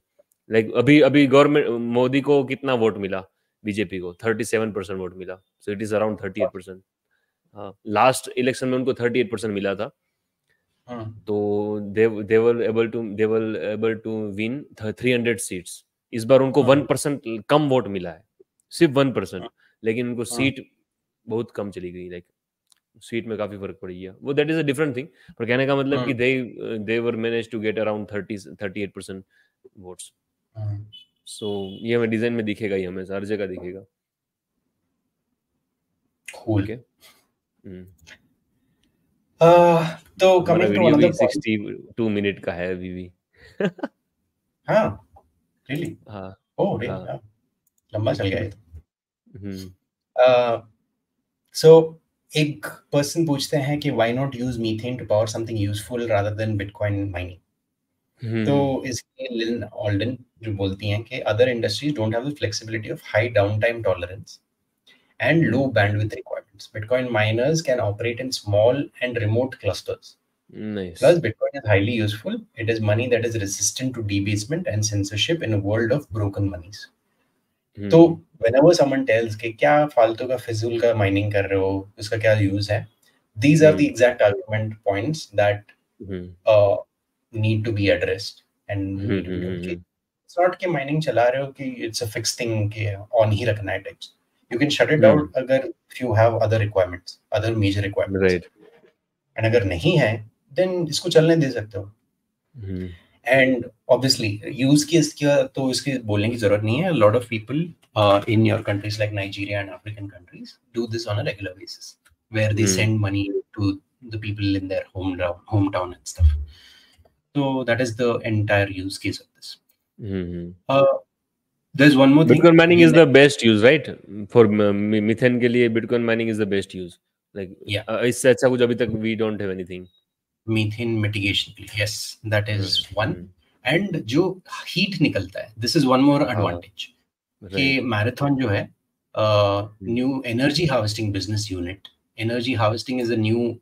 S2: लाइक अभी अभी गवर्नमेंट मोदी को कितना वोट मिला, बीजेपी को 37% वोट मिला. So it is around 38%. हाँ, लास्ट इलेक्शन में उनको 38% मिला था. तो they were able to win 300 seats. इस बार उनको 1% कम वोट मिला है, सिर्फ 1%, लेकिन उनको सीट बहुत कम चली गई. लाइक सीट में काफी फर्क पड़ गया. वो that is a different thing. पर कहने का मतलब कि they were managed to get around 38% votes. सो ये हमें डिजाइन में दिखेगा ही, हमें हर जगह दिखेगा.
S1: cool.
S2: ओके.
S1: तो
S2: हमारा
S1: coming to
S2: वीडियो भी
S1: another point.
S2: 62 मिनट का है अभी भी.
S1: हाँ, really?
S2: हाँ.
S1: Oh, really?
S2: हाँ.
S1: हाँ, लंबा चल गया ये.
S2: हम्म.
S1: So एक पर्सन पूछते हैं कि why not use methane to power something useful rather than Bitcoin mining? तो इसके लिए लिन ऑल्डन जो बोलती हैं कि other industries don't have the flexibility of high downtime tolerance and low bandwidth requirements. Bitcoin miners can operate in small and remote clusters.
S2: Nice.
S1: Plus, Bitcoin is highly useful. It is money that is resistant to debasement and censorship in a world of broken monies. तो whenever someone tells कि क्या फालतू का फिजूल का mining कर रहे हो, उसका क्या यूज है, these are the exact argument points that need to be addressed and need to be okay. It's not कि माइनिंग चला रहे हो कि it's a fixed thing कि ऑन ही रखना है types. You can shut it out अगर if you have other requirements, other major requirements.
S2: Right.
S1: And अगर नहीं है, then इसको चलने दे सकते हो. And obviously, use की इसका तो इसके बोलने की जरूरत नहीं है. A lot of people in your countries like Nigeria and African countries do this on a regular basis, where they send money to the people in their hometown and stuff. So that is the entire use case of this. There's one more thing.
S2: Bitcoin mining is the best use, right? For methane के लिए Bitcoin mining is the best use. Like इससे अच्छा कुछ अभी तक we don't have anything.
S1: Methane mitigation, yes, that is one. And जो heat निकलता है, this is one more advantage. कि Marathon जो है, new energy harvesting business unit. Energy harvesting is a new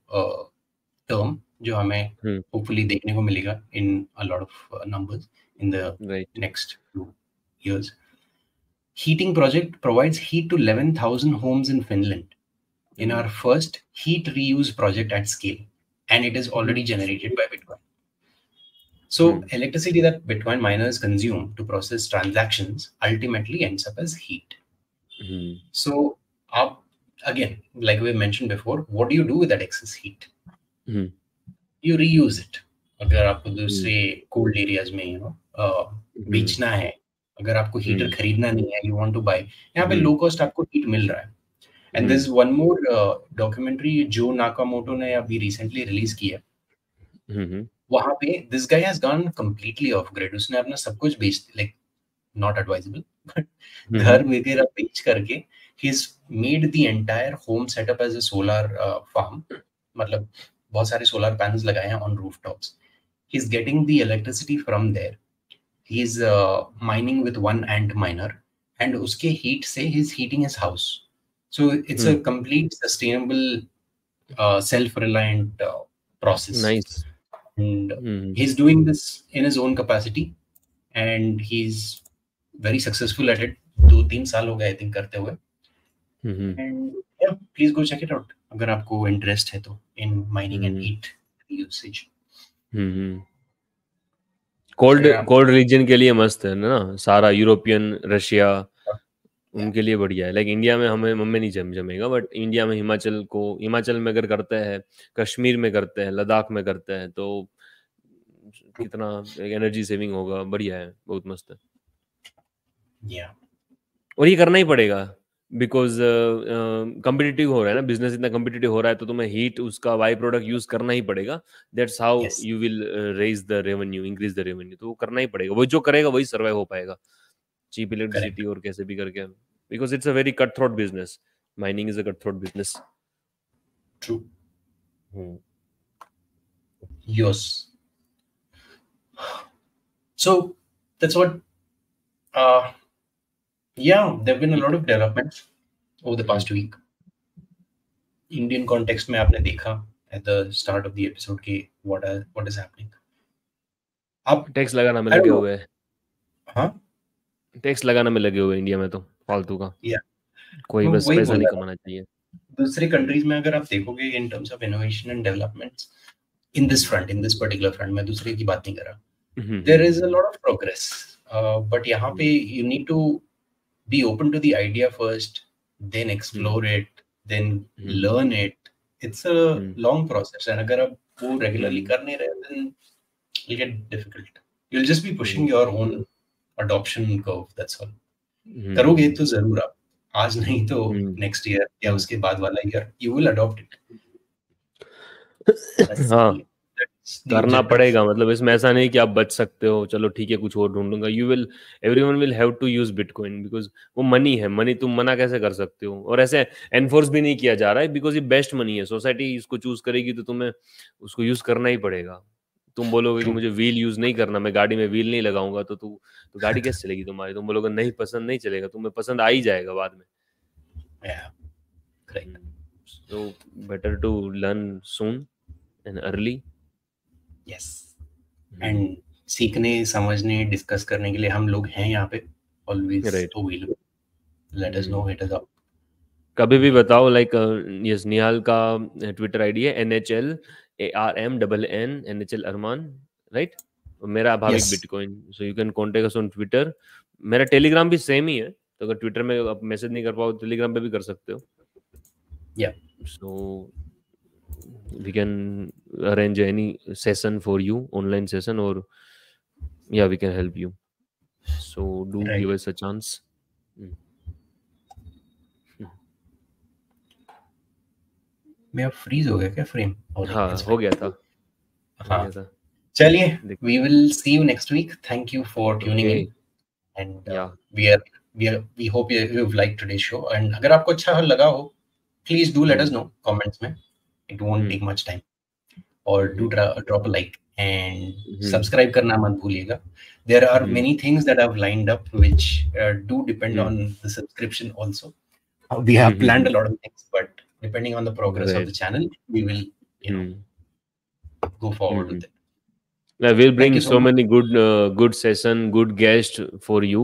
S1: term जो हमें hopefully देखने को मिलेगा in a lot of numbers in the next 2 years. Heating project provides heat to 11,000 homes in Finland in our first heat reuse project at scale, and it is already generated by Bitcoin. So electricity that Bitcoin miners consume to process transactions ultimately ends up as heat. So again, like we mentioned before, what do you do with that excess heat? You reuse it. अगर आपको दूसरे cold areas में बेचना है, अगर आपको heater खरीदना नहीं है, you want to buy, यहाँ पे low cost आपको heat मिल रहा है. And there's one more documentary जो नाकामोटो ने अभी recently release की है. वहाँ पे this guy has gone completely off grid. उसने अपना सब कुछ बेच, like not advisable, but घर वगैरह बेच करके he's made the entire home setup as a solar farm. मतलब बहुत सारे solar panels लगाए हैं on rooftops. He's getting the electricity from there. He's mining with one ant miner, and उसके heat से he's heating his house. So it's a complete sustainable, self-reliant process.
S2: Nice.
S1: And he's doing this in his own capacity, and he's very successful at it. 2-3 साल हो गए I think करते हुए. And yeah, please go check it out अगर आपको interest है तो in mining and heat usage.
S2: Cold region के लिए मस्त है ना, सारा यूरोपियन, रशिया, उनके लिए बढ़िया है। लाइक इंडिया में हमें नहीं जमेगा, बट इंडिया में हिमाचल में अगर करते हैं, कश्मीर में करते हैं, लद्दाख में करते हैं, तो कितना एनर्जी सेविंग होगा, बढ़िया है, बहुत मस्त है।
S1: या
S2: और ये करना ही पड़ेगा, बिकॉज कम्पिटिटिव हो रहा है ना, बिजनेस इतना कम्पिटिटिव हो रहा है, तो तुम्हें हीट उसका बाई प्रोडक्ट यूज करना ही पड़ेगा। That's how
S1: yes
S2: you will raise the revenue, increase the revenue. तो वो करना ही पड़ेगा, वो जो करेगा वही सर्वाइव हो पाएगा, चीप
S1: करेक्ट
S2: इलेक्ट्रिसिटी और कैसे भी करके, because it's a very cut throat business. Mining is a cut throat business.
S1: True yes so that's what yeah there have been a
S2: ठीक
S1: lot
S2: है।
S1: of developments over the past week Indian context में आपने देखा at the start of the episode कि what is happening आप
S2: tax लगाना में
S1: I don't
S2: लगे
S1: know
S2: हुए हैं,
S1: हाँ
S2: टैक्स लगाना में लगे हुए हैं इंडिया में, तो फालतू का,
S1: yeah
S2: कोई
S1: मैं
S2: बस
S1: वही
S2: पैसा
S1: बोल
S2: नहीं
S1: रहा था
S2: कमाना चाहिए।
S1: दूसरी कंट्रीज में अगर आप देखोगे in terms of innovation and developments in this front in this particular front मैं दूसरे की बात नहीं कर रहा there is a lot of progress but यहाँ पे you need to be open to the idea first then explore it then learn it it's a long process and अगर आप वो regularly कर नहीं रहे then it'll get difficult you'll just be pushing your own adoption curve that's all करोगे तो जरूर आप आज नहीं तो next year या उसके बाद वाला year you will adopt it
S2: हाँ,
S1: that's the
S2: करना
S1: objective
S2: पड़ेगा, मतलब इसमें ऐसा नहीं कि आप बच सकते हो, चलो ठीक है कुछ और ढूंढूंगा। Everyone will have to use bitcoin, because वो मनी है। मनी तुम मना कैसे कर सकते हो, और ऐसे एनफोर्स भी नहीं किया जा रहा है, बिकॉज ये बेस्ट मनी है। सोसाइटी इसको चूज करेगी तो तुम्हें उसको यूज करना ही पड़ेगा। तुम बोलोगे कि
S1: true
S2: मुझे व्हील यूज नहीं करना, मैं गाड़ी में व्हील नहीं लगाऊंगा, तो गाड़ी कैसे चलेगी तुम्हारी? तुम बोलोगे नहीं पसंद नहीं चलेगा, तुम्हें पसंद आ ही जाएगा बाद में।
S1: yeah correct
S2: so better to learn soon and early.
S1: yes and सीखने समझने डिस्कस करने के लिए हम लोग हैं यहाँ पे always
S2: right,
S1: available late us know hit us up
S2: कभी भी बताओ। लाइक यस, निहाल का ट्विटर आईडी है NHLARMNN NHL अरमान, राइट। मेरा Bhavik
S1: yes
S2: bitcoin, so you can contact us on Twitter. मेरा टेलीग्राम भी सेम ही है, तो अगर ट्विटर में आप मैसेज नहीं कर पाओ टेलीग्राम पे भी कर सकते हो।
S1: Yeah
S2: so we can arrange any session for you, online session, और yeah we can help you. So do give us a chance.
S1: मेरा फ्रीज हो गया क्या फ्रेम
S2: हाँ, हो गया था, हो
S1: हाँ
S2: गया था।
S1: चलिए we will see you next week thank you for tuning in
S2: Okay,
S1: and
S2: yeah.
S1: we hope you've liked today's show and अगर आपको अच्छा लगा हो please do let us know comments में it won't take much time or do drop a like and subscribe करना मत भूलिएगा there are many things that I've lined up which do depend on the subscription also we have planned a lot of things but depending on the progress of the channel we will you know go forward with it
S2: Yeah, we'll
S1: Thank
S2: bring
S1: you so
S2: so
S1: much.
S2: many good session, good guest for you.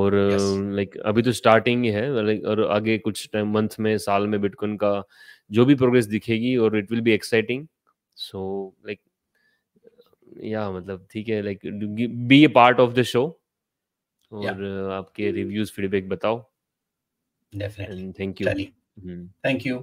S2: और
S1: Yes.
S2: Like अभी तो starting ही है, like, और आगे कुछ time, month में, साल में बिटकॉइन का जो भी प्रोग्रेस दिखेगी, और it will be exciting. So like yeah मतलब ठीक है, like be a part of the show, और आपके रिव्यूज फीडबैक बताओ।
S1: Definitely.
S2: And thank you.
S1: Thank you.